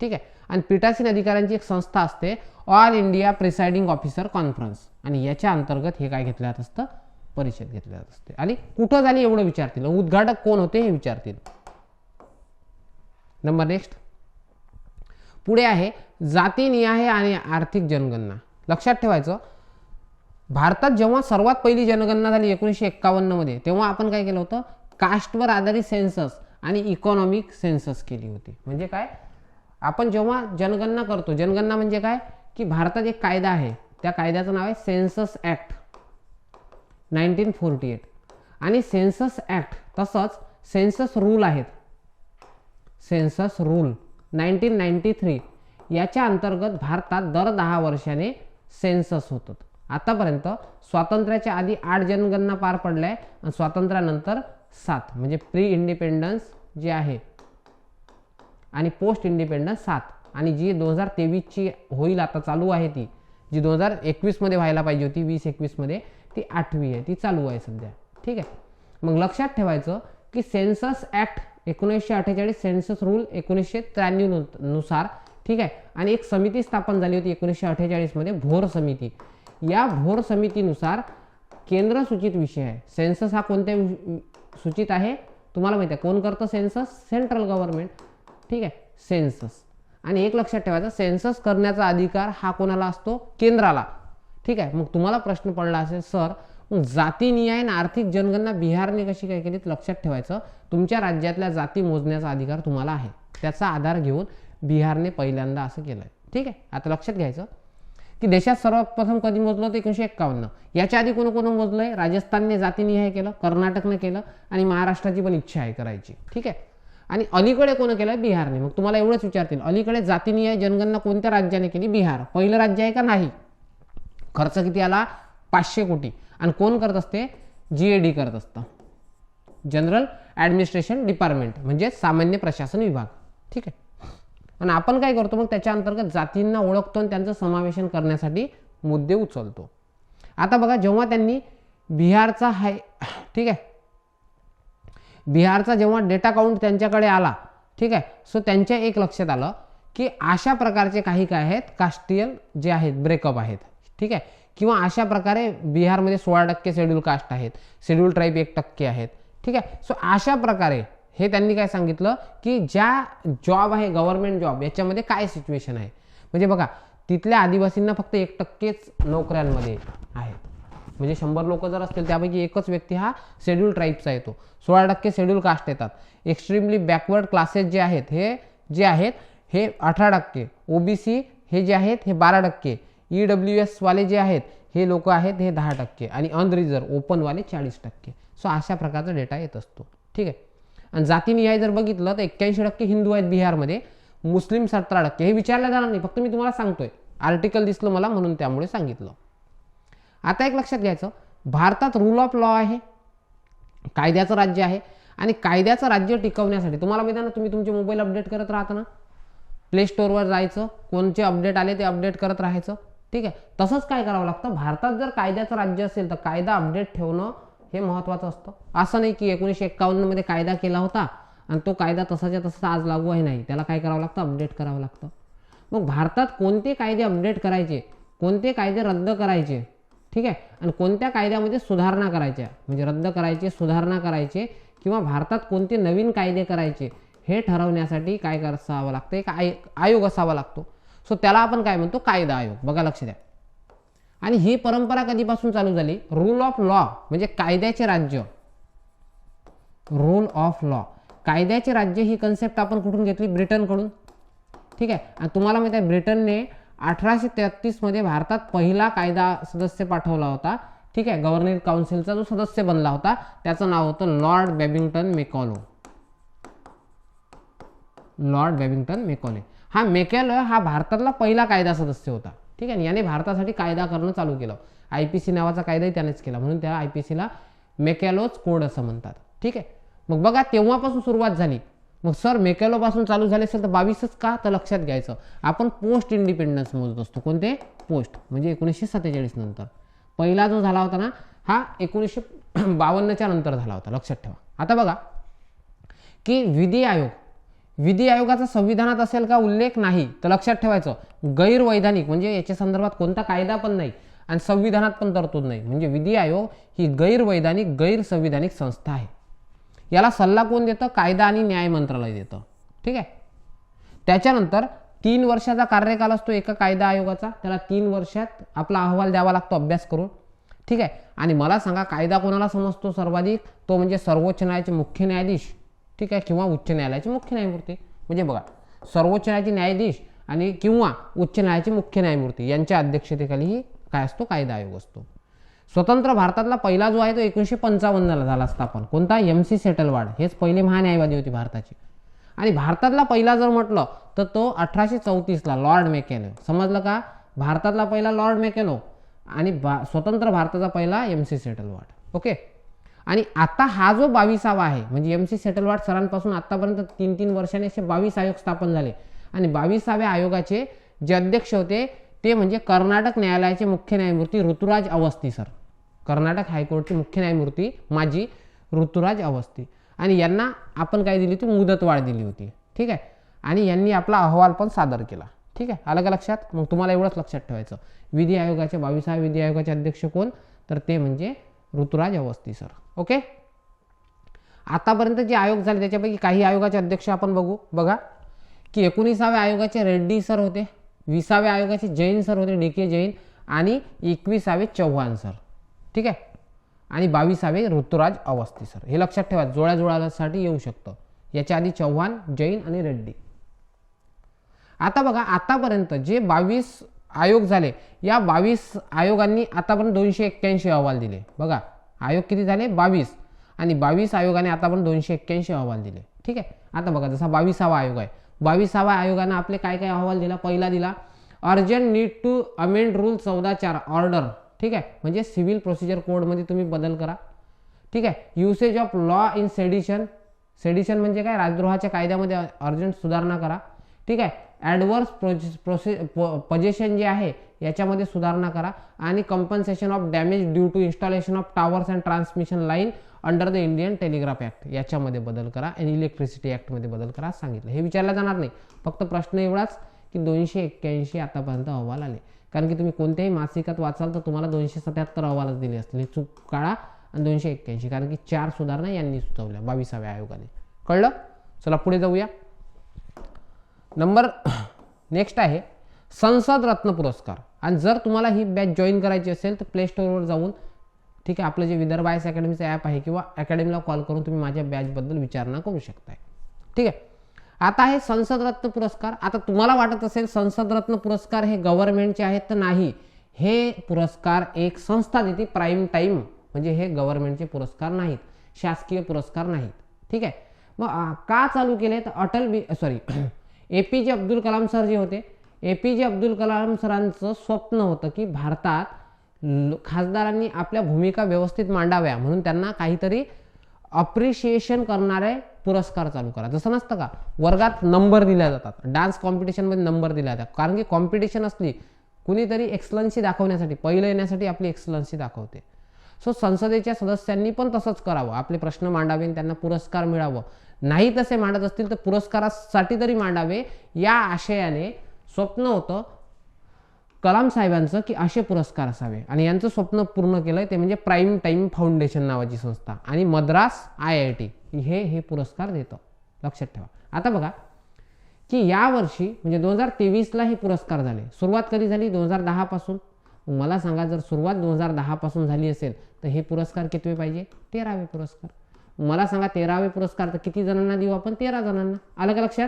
ठीक आहे. आणि पीठासीन अधिकाऱ्यांची एक संस्था असते, all India presiding officer conference, आणि याच्या अंतर्गत हे काय घेतलं जात असतं? परिषद घेतली जात असते. आणि कुठं झाली एवढं विचारतील, उद्घाटक कोण होते हे विचारतील. नंबर नेक्स्ट पुढे आहे जातीनिहाय आणि आर्थिक जनगणना. लक्षात ठेवायचं, भारतात जेव्हा सर्वात पहिली जनगणना झाली 1951 मध्ये, तेव्हा आपण काय केलं होतं, कास्टवर आधारित सेन्सस आणि इकॉनॉमिक सेन्सस केली होती. म्हणजे काय, आपण जेव्हा जनगणना करतो, जनगणना म्हणजे काय की भारतात एक कायदा आहे, त्या कायद्याचं नाव आहे सेन्सस ॲक्ट 1948 आणि सेन्सस ॲक्ट तसंच सेन्सस रूल आहेत, सेन्सस रूल 1993 याच्या अंतर्गत भारतात दर 10 वर्षाने सेन्सस होतात. आतापर्यंत स्वातंत्र्याच्या आधी 8 जनगणना पार पडल्या आणि स्वातंत्र्यानंतर 7, म्हणजे प्री इंडिपेंडन्स जे आहे आणि पोस्ट इंडिपेंडन्स 7, आणि जी 2023ची होईल आता चालू आहे, ती जी 2021 मध्ये व्हायला पाहिजे होती 2021 मध्ये, ती 8वी आहे, ती चालू आहे सध्या. ठीक आहे, मग लक्षात ठेवायचं की सेन्सस ॲक्ट 1948, सेन्सस रूल 1993 नुसार, ठीक आहे, आणि एक समिती स्थापन झाली होती 1948 मध्ये, भोर समिती. या भोर समितीनुसार केंद्र सूचित विषय आहे. सेन्सस हा कोणत्या सूचित आहे तुम्हाला माहिती आहे, कोण करतं सेन्सस, सेंट्रल गव्हर्नमेंट. ठीक आहे, सेन्सस. आणि एक लक्षात ठेवायचं, सेन्सस करण्याचा अधिकार हा कोणाला असतो, केंद्राला. ठीक आहे, मग तुम्हाला प्रश्न पडला असेल, सर मग जातीनिहाय आणि आर्थिक जनगणना बिहारने कशी काय केली. लक्षात ठेवायचं, तुमच्या राज्यातल्या जाती मोजण्याचा अधिकार तुम्हाला आहे, त्याचा आधार घेऊन बिहारने पहिल्यांदा असं केलंय. ठीक आहे, आता लक्षात घ्यायचं की देशात सर्वप्रथम कधी मोजलं होतं 1951. याच्या आधी कोण कोण मोजलंय, राजस्थानने जातीनिहाय केलं, कर्नाटकने केलं आणि महाराष्ट्राची पण इच्छा आहे करायची. ठीक आहे, आणि अलीकडे कोण केलं, बिहारने. मग तुम्हाला एवढंच विचारतील, अलीकडे जातीनिहाय जनगणना कोणत्या राज्याने केली, बिहार. पहिलं राज्य आहे का, नाही. खर्च किती आला, 500 कोटी. आणि कोण करत असते, GAD करत असतं, जनरल ॲडमिनिस्ट्रेशन डिपार्टमेंट, म्हणजे सामान्य प्रशासन विभाग. ठीक आहे, आणि आपण काय करतो, मग त्याच्या अंतर्गत जातींना ओळखतो आणि त्यांचं समावेशन करण्यासाठी मुद्दे उचलतो. आता बघा, जेव्हा त्यांनी बिहारचा हाय, ठीक आहे, बिहारचा जेव्हा डेटा काउंट त्यांच्याकडे आला, ठीक आहे, सो त्यांच्या एक लक्षात आलं की अशा प्रकारचे काही काय आहेत, कास्टियल जे आहेत ब्रेकअप आहेत. ठीक आहे, किंवा अशा प्रकारे बिहारमध्ये 16% शेड्यूल कास्ट आहेत, शेड्यूल ट्राईब 1% आहेत. ठीक आहे, सो अशा प्रकारे हे त्यांनी काय सांगितलं की ज्या जॉब आहे गव्हर्नमेंट जॉब, याच्यामध्ये काय सिच्युएशन आहे. म्हणजे बघा, तिथल्या आदिवासींना फक्त 1%च नोकऱ्यांमध्ये आहे. म्हणजे 100 लोक जर असतील त्यापैकी एकच व्यक्ती हा शेड्यूल ट्राईबचा येतो. 16% शेड्यूल कास्ट येतात. एक्स्ट्रीमली बॅकवर्ड क्लासेस जे आहेत हे 18%, OBC हे जे आहेत हे 12%, EWS वाले जे आहेत हे लोक आहेत हे 10% आणि अनरिझर्व ओपनवाले 40%. सो अशा प्रकारचा डेटा येत असतो. ठीक आहे, आणि जातीनिहाय जर बघितलं तर 81% हिंदू आहेत बिहारमध्ये, मुस्लिम 17%. हे विचारलं जाणार नाही, फक्त मी तुम्हाला सांगतोय, आर्टिकल दिसलं मला म्हणून त्यामुळे सांगितलं. आता एक लक्षात घ्यायचं, भारतात रूल ऑफ लॉ आहे, कायद्याचं राज्य आहे, आणि कायद्याचं राज्य टिकवण्यासाठी तुम्हाला माहिती आहे ना, तुम्ही तुमचे मोबाईल अपडेट करत राहता ना, प्ले स्टोअरवर जायचं, कोणचे अपडेट आले ते अपडेट करत राहायचं. ठीक आहे, तसंच काय करावं लागतं, भारतात जर कायद्याचं राज्य असेल तर कायदा अपडेट ठेवणं हे महत्त्वाचं असतं. असं नाही की 1951 मध्ये कायदा केला होता आणि तो कायदा तसाच्या तसा आज लागू आहे, नाही, त्याला काय करावं लागतं, अपडेट करावं लागतं. मग भारतात कोणते कायदे अपडेट करायचे, कोणते कायदे रद्द करायचे, ठीक आहे, आणि कोणत्या कायद्यामध्ये सुधारणा करायच्या, म्हणजे रद्द करायचे, सुधारणा करायचे, किंवा भारतात कोणते नवीन कायदे करायचे हे ठरवण्यासाठी काय असावं लागतं, एक आयोग असावा लागतो. सो त्याला आपण काय म्हणतो, कायदा आयोग. बघा, लक्ष द्या. आणि ही परंपरा कधीपासून चालू झाली, रूल ऑफ लॉ म्हणजे कायद्याचे राज्य, रूल ऑफ लॉ, कायद्याचे राज्य ही कन्सेप्ट आपण कुठून घेतली, ब्रिटनकडून. ठीक आहे, आणि तुम्हाला माहिती आहे ब्रिटनने 1833 मध्ये भारतात पहिला कायदा सदस्य पाठवला होता. ठीक आहे, गव्हर्निंग काउन्सिलचा जो सदस्य बनला होता त्याचं नाव होतं लॉर्ड बॅबिंग्टन मेकॉले. लॉर्ड बॅबिंग्टन मेकॉले हा मेकॉले हा भारतातला पहिला कायदा सदस्य होता. ठीक आहे, याने भारतासाठी कायदा करणं चालू केलं. IPC नावाचा कायदाही त्यानेच केला, म्हणून त्या IPCला मेकॉलेज कोड असं म्हणतात. ठीक आहे, मग बघा तेव्हापासून सुरुवात झाली. मग सर मेकॉलेपासून चालू झाले असेल तर 22च का, तर लक्षात घ्यायचं आपण पोस्ट इंडिपेंडन्स मोजत असतो. कोणते, पोस्ट, म्हणजे 1947 नंतर. पहिला जो झाला होता ना हा 1952च्या नंतर झाला होता, लक्षात ठेवा. आता बघा की विधी आयोगाचा संविधानात असेल का उल्लेख, नाही, तर लक्षात ठेवायचं गैरवैधानिक, म्हणजे याच्या संदर्भात कोणता कायदा पण नाही आणि संविधानात पण तरतूद नाही. म्हणजे विधी आयोग ही गैरवैधानिक, गैरसंविधानिक संस्था आहे. याला सल्ला कोण देतं, कायदा आणि न्याय मंत्रालय देतं. ठीक आहे, त्याच्यानंतर 3 वर्षाचा कार्यकाल असतो एका कायदा आयोगाचा, त्याला 3 वर्षात आपला अहवाल द्यावा लागतो अभ्यास करून, ठीक आहे. आणि मला सांगा कायदा कोणाला समजतो सर्वाधिक, तो म्हणजे सर्वोच्च न्यायालयाचे मुख्य न्यायाधीश, ठीक आहे, किंवा उच्च न्यायालयाचे मुख्य न्यायमूर्ती. म्हणजे बघा सर्वोच्च न्यायालयाचे न्यायाधीश आणि किंवा उच्च न्यायालयाचे मुख्य न्यायमूर्ती यांच्या अध्यक्षतेखाली काय असतो, कायदा आयोग असतो. स्वतंत्र भारतातला पहिला जो आहे तो 1955ला झाला स्थापन. कोणता? MC सेटलवाड, हेच पहिले महान्यायवादी होते भारताचे. आणि भारतातला पहिला जर म्हटलं तर तो 1834ला लॉर्ड मेकॅनो. समजलं का? भारतातला पहिला लॉर्ड मेकॅनो आणि स्वतंत्र भारताचा पहिला MC सेटलवाड. ओके. आणि आता हा जो 22वा आहे म्हणजे MC सेटलवाड सरांपासून आतापर्यंत 3-3 वर्षांनी असे 22 आयोग स्थापन झाले. आणि 22व्या आयोगाचे जे अध्यक्ष होते ते म्हणजे कर्नाटक न्यायालयाचे मुख्य न्यायमूर्ती ऋतुराज अवस्थी सर. कर्नाटक हायकोर्टचे मुख्य न्यायमूर्ती माजी ऋतुराज अवस्थी. आणि यांना आपण काय दिली होती? मुदतवाढ दिली होती, ठीक आहे. आणि यांनी आपला अहवाल पण सादर केला, ठीक आहे. आलं का लक्षात? मग तुम्हाला एवढंच लक्षात ठेवायचं, विधी आयोगाचे 22व्या विधी आयोगाचे अध्यक्ष कोण, तर ते म्हणजे ऋतुराज अवस्थी सर. ओके. आतापर्यंत जे आयोग झाले त्याच्यापैकी काही आयोगाचे अध्यक्ष आपण बघा की 19व्या आयोगाचे रेड्डी सर होते, 20व्या आयोगाचे जैन सर होते, DK जैन, आणि 21वे चव्हाण सर, ठीक आहे. आणि 22वे ऋतुराज अवस्थी सर. हे लक्षात ठेवा, जोड्यासाठी येऊ शकतं. याच्या आधी चव्हाण, जैन आणि रेड्डी. आता बघा आतापर्यंत जे 22 आयोग झाले या 22 आयोगांनी आतापर्यंत 281 अहवाल दिले. बघा आयोग किती झाले? 22. आणि 22 आयोगाने आतापर्यंत 281 अहवाल दिले, ठीक आहे. आता बघा जसा 22वा आयोग आहे, 22व्या आयोगाने आपले काय काय अहवाल दिला? पहिला दिला urgent need to amend rule 14(4) order, ठीक आहे. म्हणजे सिव्हिल प्रोसिजर कोडमध्ये तुम्ही बदल करा, ठीक आहे. Usage of law in sedition, sedition म्हणजे काय? राजद्रोहाच्या कायद्यामध्ये अर्जंट सुधारणा करा, ठीक आहे. ॲडव्हर्स पोजेशन जे आहे याच्यामध्ये सुधारणा करा. आणि compensation of damage due to installation of towers and transmission line under the Indian telegraph act याच्यामध्ये बदल करा आणि इलेक्ट्रिसिटी ॲक्टमध्ये बदल करा सांगितलं. हे विचारलं जाणार नाही, फक्त प्रश्न एवढाच की 281 आतापर्यंत अहवाल आले. कारण की तुम्ही कोणत्याही मासिकात वाचाल तर तुम्हाला 277 अहवालच दिले असतील. हे चूक काढा आणि 281, कारण की 4 सुधारणा यांनी सुचवल्या 22व्या आयोगाने. कळलं? चला पुढे जाऊया. नंबर नेक्स्ट आहे संसद रत्न पुरस्कार. आणि जर तुम्हाला ही बॅच जॉईन करायची असेल तर प्ले स्टोअरवर जाऊन, ठीक आहे, आपलं जे विदर्भ आयएस अकॅडमीचं ॲप आहे किंवा अकॅडमीला कॉल करून तुम्ही माझ्या बॅचबद्दल विचारणा करू शकताय, ठीक आहे. आता आहे संसद रत्न पुरस्कार. आता तुम्हाला वाटत असेल संसद रत्न पुरस्कार हे गव्हर्नमेंटचे आहेत, तर नाही. हे पुरस्कार एक संस्था देते, प्राईम टाईम, म्हणजे हे गव्हर्नमेंटचे पुरस्कार नाहीत, शासकीय पुरस्कार नाहीत, ठीक आहे. मग का चालू केले? तर APJ अब्दुल कलाम सर जे होते, APJ अब्दुल कलाम सरांचं स्वप्न होतं की भारतात खासदारांनी आपल्या भूमिका व्यवस्थित मांडाव्या, म्हणून त्यांना काहीतरी अप्रिशिएशन करणारे पुरस्कार चालू करा. जसं नसतं का वर्गात नंबर दिल्या जातात, डान्स कॉम्पिटिशनमध्ये नंबर दिल्या जातात, कारण की कॉम्पिटिशन असली कुणीतरी एक्सलन्सी दाखवण्यासाठी, पहिलं येण्यासाठी आपली एक्सलन्सी दाखवते. सो संसदेच्या सदस्यांनी पण तसंच करावं, आपले प्रश्न मांडावे आणि त्यांना पुरस्कार मिळावं. नाही तसे मांडत असतील तर पुरस्कारासाठी तरी मांडावे, या आशयाने स्वप्न होतं कलाम साहेबांचं की असे पुरस्कार असावे. आणि यांचं स्वप्न पूर्ण केलंय ते म्हणजे प्राईम टाईम फाउंडेशन नावाची संस्था आणि मद्रास IIT हे पुरस्कार देतं, लक्षात ठेवा. आता बघा की या वर्षी म्हणजे 2023ला हे पुरस्कार झाले. सुरुवात कधी झाली? 2010 पासून. मला सांगा जर सुरुवात 2010 पासून झाली असेल तर हे पुरस्कार कितवे पाहिजे? 13वे पुरस्कार. मला सांगा 13वे पुरस्कार तर किती जणांना देऊ आपण? 13 जणांना. आलं का लक्षात?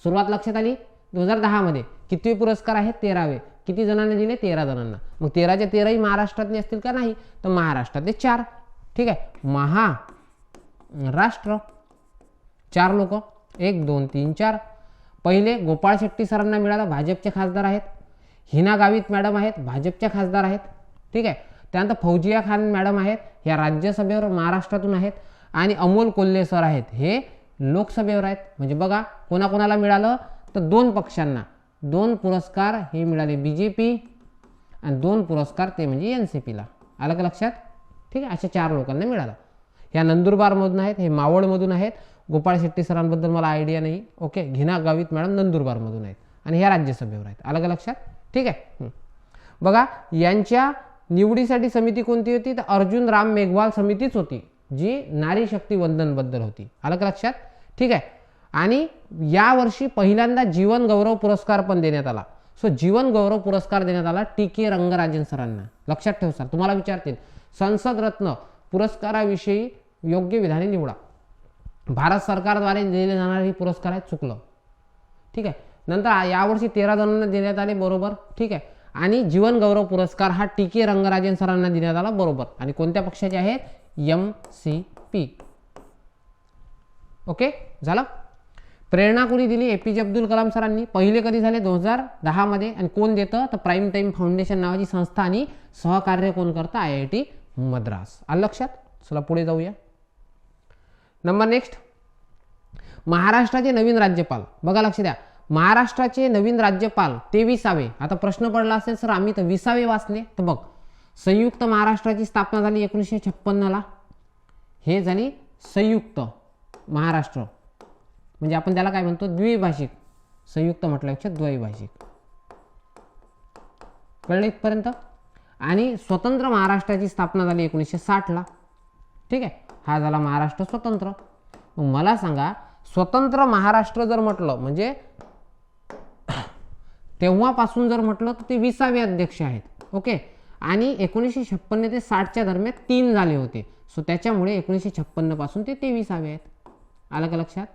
सुरुवात लक्षात आली? 2010 मध्ये कितवे पुरस्कार आहेत? 13वे. किती जणांना दिले? 13 जणांना. मग 13च्या 13ही महाराष्ट्रातले असतील का? नाही. तर महाराष्ट्रातले 4, ठीक आहे. महाराष्ट्र 4 लोक, 1 2 3 4. पहिले गोपाळ शेट्टी सरांना मिळाला, भाजपचे खासदार आहेत. हिना गावित मॅडम आहेत, भाजपच्या खासदार आहेत, ठीक आहे. त्यानंतर फौजिया खान मॅडम आहेत, ह्या राज्यसभेवर महाराष्ट्रातून आहेत. आणि अमोल कोल्हे सर आहेत, हे लोकसभेवर आहेत. म्हणजे बघा कोणाकोणाला मिळालं तर 2 पक्षांना 2 पुरस्कार हे मिळाले, BJP, आणि 2 पुरस्कार ते म्हणजे NCPला. आलं का लक्षात? ठीक आहे. अशा 4 लोकांना मिळालं. ह्या नंदुरबारमधून आहेत, हे मावळमधून आहेत. गोपाळ शेट्टी सरांबद्दल मला आयडिया नाही. ओके. हिना गावित मॅडम नंदुरबारमधून आहेत आणि ह्या राज्यसभेवर आहेत. आलं का लक्षात? ठीक आहे. बघा यांच्या निवडीसाठी समिती कोणती होती? तर अर्जुन राम मेघवाल समितीच होती, जी नारी शक्ती वंदन बद्दल होती. आलं का लक्षात? ठीक आहे. आणि यावर्षी पहिल्यांदा जीवन गौरव पुरस्कार पण देण्यात आला. सो जीवन गौरव पुरस्कार देण्यात आला टी.के. रंगराजन सरांना. लक्षात ठेव सर, तुम्हाला विचारतील संसद रत्न पुरस्काराविषयी योग्य विधाने निवडा. भारत सरकारद्वारे दिले जाणारे हे पुरस्कार आहेत, चुकलं. ठीक आहे. नंतर यावर्षी 13 जणांना देण्यात आले, बरोबर. ठीक आहे. आणि जीवन गौरव पुरस्कार हा टी.के. रंगराजन सरांना देण्यात आला, बरोबर. आणि कोणत्या पक्षाचे आहेत? MCP. ओके, झालं. प्रेरणा कोणी दिली? APJ अब्दुल कलाम सरांनी. पहिले कधी झाले? 2010 मध्ये. आणि कोण देतं? तर प्राईम टाईम फाउंडेशन नावाची संस्था आणि सहकार्य कोण करतं? IIT मद्रास. आलं लक्षात? चला पुढे जाऊया. नंबर नेक्स्ट, महाराष्ट्राचे नवीन राज्यपाल. बघा लक्ष द्या, महाराष्ट्राचे नवीन राज्यपाल 23वे. आता प्रश्न पडला असेल सर आम्ही तर 20वे वाचले. तर बघ, संयुक्त महाराष्ट्राची स्थापना झाली 1956ला. हे झाली संयुक्त महाराष्ट्र, म्हणजे आपण त्याला काय म्हणतो? द्विभाषिक. संयुक्त म्हटल्यापेक्षा द्वैभाषिक. कळलं इथपर्यंत? आणि स्वतंत्र महाराष्ट्राची स्थापना झाली 1960ला. ठीक आहे, हा झाला महाराष्ट्र स्वतंत्र. मग मला सांगा, स्वतंत्र महाराष्ट्र जर म्हटलं म्हणजे तेव्हापासून जर म्हटलं तर ते 20वे अध्यक्ष आहेत. ओके. आणि 1956 ते 60च्या दरम्यान 3 झाले होते. सो त्याच्यामुळे 1956 पासून ते 23वे आहेत. आलं का लक्षात?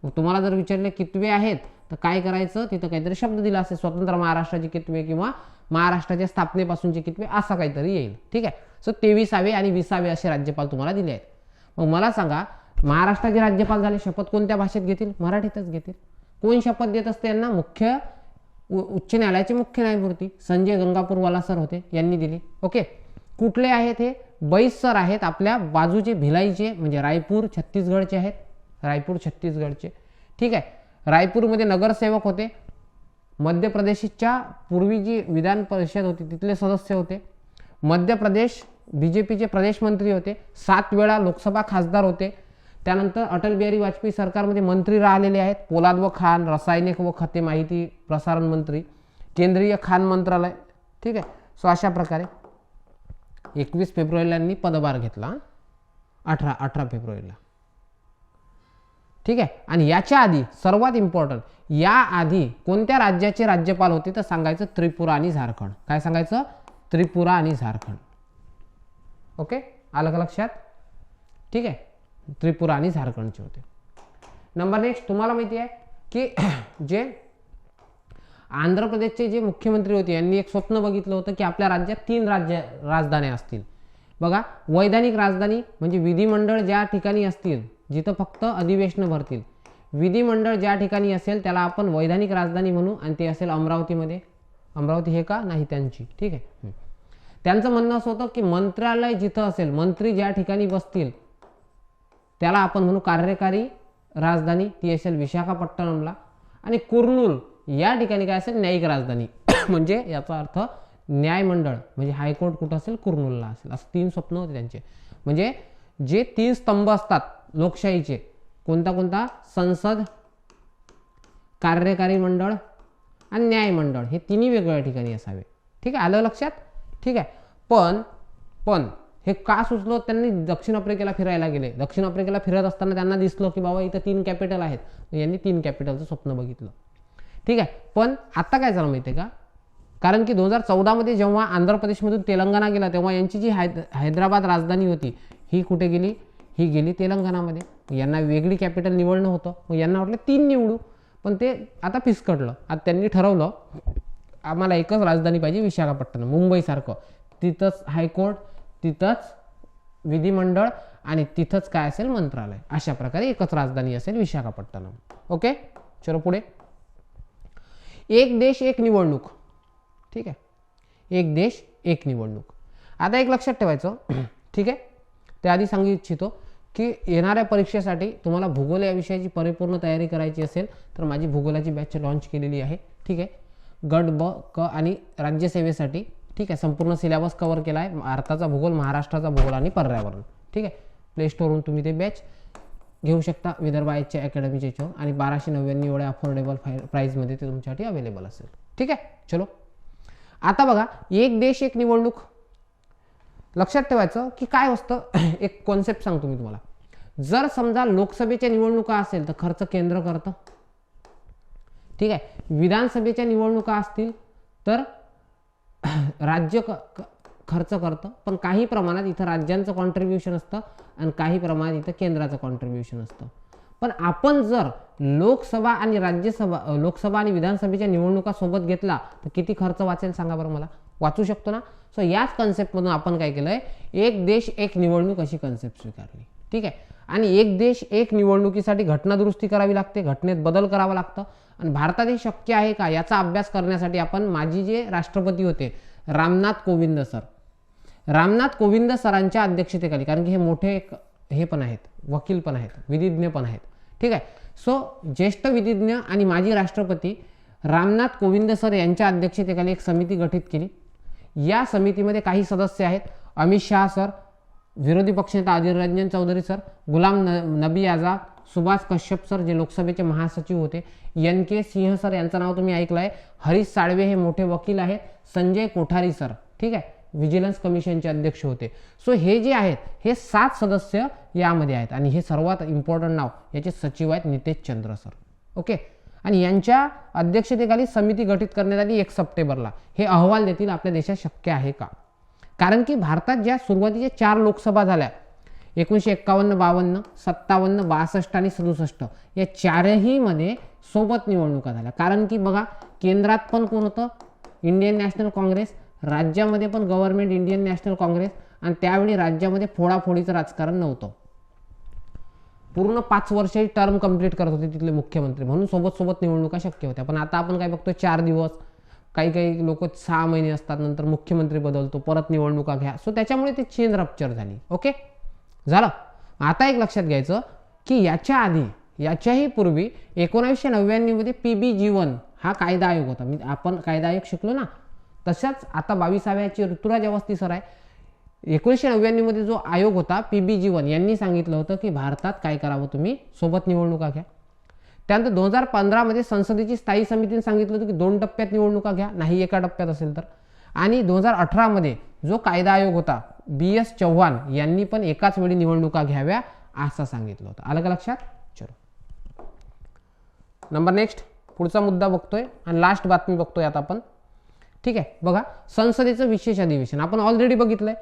मग तुम्हाला जर विचारले कितवे आहेत तर काय करायचं? तिथं काहीतरी शब्द दिला असेल, स्वतंत्र महाराष्ट्राचे कितवे किंवा महाराष्ट्राच्या स्थापनेपासूनचे कितवे, असा काहीतरी येईल. ठीक आहे. सो 23वे आणि 20वे असे राज्यपाल तुम्हाला दिले आहेत. मग मला सांगा, महाराष्ट्राचे राज्यपाल झाले, शपथ कोणत्या भाषेत घेतील? मराठीतच घेतील. कोण शपथ देत असते यांना? उच्च न्यायालयाचे मुख्य न्यायमूर्ती संजय गंगापूरवाला सर होते, यांनी दिली. ओके. कुठले आहेत हे? बैस सर आहेत आपल्या बाजूचे, भिलाईचे, म्हणजे रायपूर छत्तीसगडचे आहेत. रायपूर छत्तीसगडचे. ठीक आहे. रायपूरमध्ये नगरसेवक होते. मध्य प्रदेशच्या पूर्वी जी विधान परिषद होती तिथले सदस्य होते. मध्य प्रदेश BJPचे प्रदेश मंत्री होते. 7 वेळा लोकसभा खासदार होते. त्यानंतर अटल बिहारी वाजपेयी सरकारमध्ये मंत्री राहिलेले आहेत. पोलाद व खाण, रासायनिक व खते, माहिती प्रसारण मंत्री, केंद्रीय खाण मंत्रालय. ठीक आहे. सो अशा प्रकारे 21 फेब्रुवारीला यांनी पदभार घेतला. 18 फेब्रुवारीला. ठीक आहे. आणि याच्या आधी सर्वात इम्पॉर्टंट, या आधी कोणत्या राज्याचे राज्यपाल होते तर सांगायचं त्रिपुरा आणि झारखंड. काय सांगायचं? त्रिपुरा आणि झारखंड. ओके, आलं का लक्षात? ठीक आहे. त्रिपुरा आणि झारखंडचे होते. नंबर नेक्स्ट, तुम्हाला माहिती आहे की जे आंध्र प्रदेशचे जे मुख्यमंत्री होते यांनी एक स्वप्न बघितलं होतं की आपल्या राज्यात 3 राजधान्या असतील. बघा, वैधानिक राजधानी म्हणजे विधिमंडळ ज्या ठिकाणी असतील जिथं फक्त अधिवेशन भरतील, विधिमंडळ ज्या ठिकाणी असेल त्याला आपण वैधानिक राजधानी म्हणू, आणि ते असेल अमरावतीमध्ये. अमरावती हे का नाही त्यांची. ठीक आहे. त्यांचं म्हणणं असं होतं की मंत्रालय जिथं असेल, मंत्री ज्या ठिकाणी बसतील त्याला आपण म्हणू कार्यकारी राजधानी, ती असेल विशाखापट्टणमला. आणि कुर्नूल या ठिकाणी काय असेल? न्यायिक राजधानी. म्हणजे याचा अर्थ न्यायमंडळ म्हणजे हायकोर्ट कुठं असेल? कुर्नूलला असेल. असं 3 स्वप्न होते त्यांचे. म्हणजे जे 3 स्तंभ असतात लोकशाहीचे, कोणता कोणता? संसद, कार्यकारी मंडळ आणि न्यायमंडळ, हे 3ही वेगवेगळ्या ठिकाणी असावे. ठीक आहे, आलं लक्षात? ठीक आहे. पण हे का सुचलं? त्यांनी दक्षिण आफ्रिकेला फिरायला गेले. दक्षिण आफ्रिकेला फिरत असताना त्यांना दिसलं की बाबा इथं 3 कॅपिटल आहेत. यांनी 3 कॅपिटलचं स्वप्न बघितलं. ठीक आहे. पण आता काय झालं माहिती आहे का? कारण की 2014 मध्ये जेव्हा आंध्र प्रदेशमधून तेलंगणा गेला तेव्हा यांची जी हैदराबाद राजधानी होती ही कुठे गेली? ही गेली तेलंगणामध्ये. यांना वेगळी कॅपिटल निवडणं होतं. मग यांना वाटलं 3 निवडू, पण ते आता फिसकटलं. आता त्यांनी ठरवलं आम्हाला एकच राजधानी पाहिजे, विशाखापट्टणम, मुंबईसारखं. तिथंच हायकोर्ट, तिथंच विधिमंडळ आणि तिथंच काय असेल? मंत्रालय. अशा प्रकारे एकच राजधानी असेल, विशाखापट्टणम. ओके, चलो पुढे. एक देश एक निवडणूक. ठीक आहे. एक देश एक निवडणूक. आता एक लक्षात ठेवायचं. ठीक आहे. त्याआधी सांगू इच्छितो की येणाऱ्या परीक्षेसाठी तुम्हाला भूगोल या विषयाची परिपूर्ण तयारी करायची असेल तर माझी भूगोलाची बॅच लॉन्च केलेली आहे. ठीक आहे. गट ब, क आणि राज्यसेवेसाठी. ठीक आहे. संपूर्ण सिलेबस कव्हर केला आहे. भारताचा भूगोल, महाराष्ट्राचा भूगोल आणि पर्यावरण. ठीक आहे. प्ले स्टोरवरून तुम्ही ते बॅच घेऊ शकता विदर्भ आयच्या अकॅडमीच्या याच्यावर. आणि 1299 एवढ्या अफोर्डेबल प्राईजमध्ये ते तुमच्यासाठी अवेलेबल असेल. ठीक आहे. चलो आता बघा, एक देश एक निवडणूक. लक्षात ठेवायचं की काय असतं, एक कॉन्सेप्ट सांगतो मी तुम्हाला. जर समजा लोकसभेच्या निवडणुका असेल तर खर्च केंद्र करतं, ठीक आहे. विधानसभेच्या निवडणुका असतील तर राज्य खर्च करतं, पण काही प्रमाणात इथं राज्यांचं कॉन्ट्रीब्युशन असतं आणि काही प्रमाणात इथं केंद्राचं कॉन्ट्रीब्युशन असतं. पण आपण जर लोकसभा आणि लोकसभा आणि विधानसभेच्या निवडणुका सोबत घेतला तर किती खर्च वाचेल सांगा बरं मला. वाचू शकतो ना. सो याच कन्सेप्टमधून आपण काय केलंय, एक देश एक निवडणूक अशी कन्सेप्ट स्वीकारली, ठीक आहे. आणि एक देश एक निवडणुकीसाठी घटना दुरुस्ती करावी लागते, घटनेत बदल करावा लागतं. आणि भारतात हे शक्य आहे का याचा अभ्यास करण्यासाठी आपण माजी जे राष्ट्रपती होते रामनाथ कोविंद सरांच्या अध्यक्षतेखाली, कारण की हे मोठे हे पण आहेत, वकील पण आहेत, विधिज्ञ पण आहेत, ठीक आहे. सो ज्येष्ठ विधिज्ञ आणि माजी राष्ट्रपती रामनाथ कोविंद सर यांच्या अध्यक्षतेखाली एक समिती गठीत केली. या समितीमध्ये काही सदस्य आहेत अमित शहा सर, विरोधी पक्षनेता अधीर रंजन चौधरी सर, गुलाम नबी आझाद, सुभाष कश्यप सर जे लोकसभेचे महासचिव होते, NK सिंह सर यांचं नाव तुम्ही ऐकलं आहे, हरीश साळवे हे मोठे वकील आहेत, संजय कोठारी सर, ठीक आहे, विजिलन्स कमिशनचे अध्यक्ष होते. सो हे जे आहेत हे 7 सदस्य यामध्ये आहेत. आणि हे सर्वात इम्पॉर्टंट नाव याचे सचिव आहेत नितेश चंद्र सर, ओके. आणि यांच्या अध्यक्षतेखाली समिती गठीत करण्यात आली 1 सप्टेंबरला. हे अहवाल देतील आपल्या देशात शक्य आहे का. कारण की भारतात ज्या सुरुवातीच्या 4 लोकसभा झाल्या 1951, 52, 57, 62 आणि 67, या 4ही मध्ये सोबत निवडणुका झाल्या. कारण की बघा केंद्रात पण कोण होतं, इंडियन नॅशनल काँग्रेस, राज्यामध्ये पण गव्हर्नमेंट इंडियन नॅशनल काँग्रेस, आणि त्यावेळी राज्यामध्ये फोडाफोडीचं राजकारण नव्हतं. पूर्ण 5 वर्षाची टर्म कंप्लीट करत होते तिथले मुख्यमंत्री, म्हणून सोबत निवडणुका शक्य होत्या. पण आता आपण काय बघतो 4 दिवस, काही लोक 6 महिने असतात, नंतर मुख्यमंत्री बदलतो, परत निवडणुका घ्या. सो त्याच्यामुळे ती चेन रप्चर झाली, ओके झालं. आता एक लक्षात घ्यायचं की याच्याही पूर्वी 1999 मध्ये PBG1 हा कायदा आयोग होता. आपण कायदा आयोग शिकलो ना, तशाच आता 22व्याची ऋतुराज अवस्थी सर आहे. 1999 मध्ये जो आयोग होता PBG1 यांनी सांगितलं होतं की भारतात काय करावं, तुम्ही सोबत निवडणुका घ्या. त्यानंतर 2015 मध्ये संसदेची स्थायी समितीने सांगितलं होतं की 2 टप्प्यात निवडणुका घ्या, नाही एका टप्प्यात असेल तर. आणि 2018 मध्ये जो कायदा आयोग होता BS चव्हाण यांनी पण एकाच वेळी निवडणुका घ्याव्या असं सांगितलं होतं. आलं का लक्षात. चलो नंबर नेक्स्ट, पुढचा मुद्दा बघतोय आणि लास्ट बातमी बघतोय आता आपण, ठीक आहे. बघा संसदेचं विशेष अधिवेशन आपण ऑलरेडी बघितलंय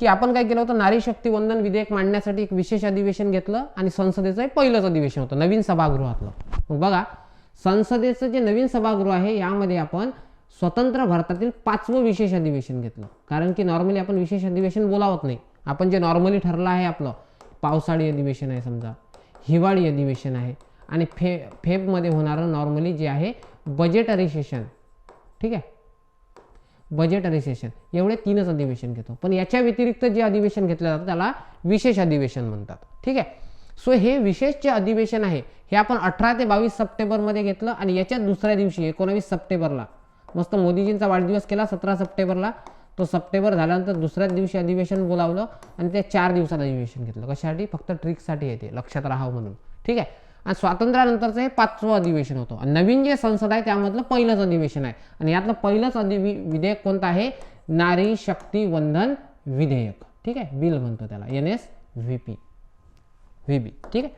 की आपण काय केलं होतं, नारी शक्ती वंदन विधेयक मांडण्यासाठी एक विशेष अधिवेशन घेतलं आणि संसदेचं पहिलंच अधिवेशन होतं नवीन सभागृहातलं. मग बघा संसदेचं जे नवीन सभागृह आहे यामध्ये आपण स्वतंत्र भारतातील 5वं विशेष अधिवेशन घेतलं. कारण की नॉर्मली आपण विशेष अधिवेशन बोलावत नाही, आपण जे नॉर्मली ठरलं आहे आपलं पावसाळी अधिवेशन आहे, समजा हिवाळी अधिवेशन आहे, आणि फेबमध्ये होणारं नॉर्मली जे आहे बजेटरी सेशन, ठीक आहे, बजेटरी सेशन, एवढे 3च अधिवेशन घेतो. पण याच्या व्यतिरिक्त जे अधिवेशन घेतलं जातं त्याला विशेष अधिवेशन म्हणतात, ठीक आहे. सो हे विशेष जे अधिवेशन आहे हे आपण 18 ते 22 सप्टेंबरमध्ये घेतलं. आणि याच्या दुसऱ्या दिवशी 19 सप्टेंबरला मस्त मोदीजींचा वाढदिवस केला 17 सप्टेंबरला. तो सप्टेंबर झाल्यानंतर दुसऱ्याच दिवशी अधिवेशन बोलावलं आणि त्या 4 दिवसात अधिवेशन घेतलं. कशासाठी, फक्त ट्रिकसाठी येते, लक्षात राहावं म्हणून, ठीक आहे. आणि स्वातंत्र्यानंतरचं हे 5वं अधिवेशन होतं. आणि नवीन जे संसद आहे त्यामधलं पहिलंच अधिवेशन आहे. आणि यातलं पहिलंच विधेयक कोणतं आहे, नारी शक्ती वंदन विधेयक, ठीक आहे, बिल म्हणतो त्याला, NSVB, ठीक आहे.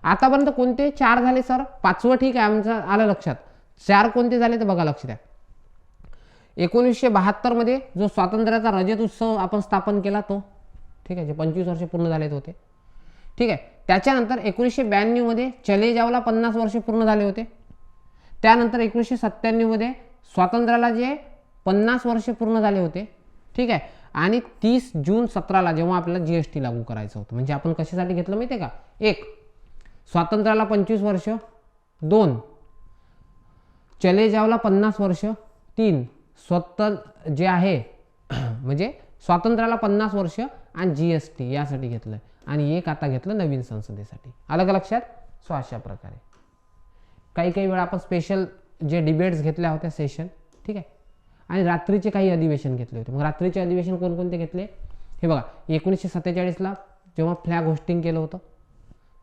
आतापर्यंत कोणते 4 झाले सर, 5वं ठीक आहे आमचं आलं लक्षात. 4 कोणते झाले तर बघा लक्ष द्या. 1972 मध्ये जो स्वातंत्र्याचा रजत उत्सव आपण स्थापन केला तो, ठीक आहे, जे 25 वर्ष पूर्ण झाले होते, ठीक आहे. त्याच्यानंतर 1992 मध्ये चले जावला 50 वर्ष पूर्ण झाले होते. त्यानंतर 1997 मध्ये स्वातंत्र्याला जे 50 वर्ष पूर्ण झाले होते, ठीक आहे. आणि 30 जून 17ला जेव्हा आपल्याला GST लागू करायचं होतं. म्हणजे आपण कशासाठी घेतलं माहिती आहे का, 1 स्वातंत्र्याला 25 वर्ष, 2 चले जावला 50 वर्ष, 3 जे आहे म्हणजे स्वातंत्र्याला 50 वर्ष आणि GST यासाठी घेतलंय. आणि 1 आता घेतलं नवीन संसदेसाठी. आलं का लक्षात. सो अशा प्रकारे काही वेळा आपण स्पेशल जे डिबेट्स घेतल्या होत्या सेशन, ठीक आहे. आणि रात्रीचे काही अधिवेशन घेतले होते. मग रात्रीचे अधिवेशन कोणकोणते घेतले हे बघा. 1947ला जेव्हा फ्लॅग होस्टिंग केलं होतं.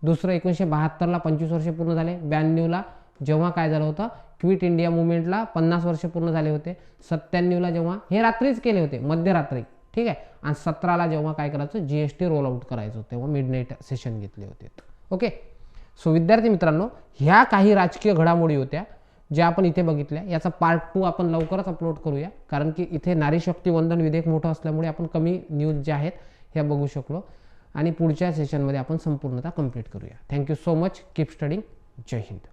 दुसरं 1972ला 25 वर्ष पूर्ण झाले. 92ला जेव्हा काय झालं होतं, क्विट इंडिया मुवमेंटला 50 वर्ष पूर्ण झाले होते. 97ला जेव्हा, हे रात्रीच केले होते, मध्यरात्री, ठीक आहे. आणि 17ला जेव्हा काय करायचं GST रोल आउट करायचं तेव्हा मिडनाईट सेशन घेतले होते. ओके. सो विद्यार्थी मित्रांनो, ह्या काही राजकीय घडामोडी होत्या ज्या आपण इथे बघितल्या. याचा पार्ट 2 आपण लवकरच अपलोड करूया, कारण की इथे नारी शक्ती वंदन विधेयक मोठं असल्यामुळे आपण कमी न्यूज ज्या आहेत ह्या बघू शकलो. आणि पुढच्या सेशनमध्ये आपण संपूर्णतः कंप्लीट करूया. Thank you so much. Keep studying. जय हिंद.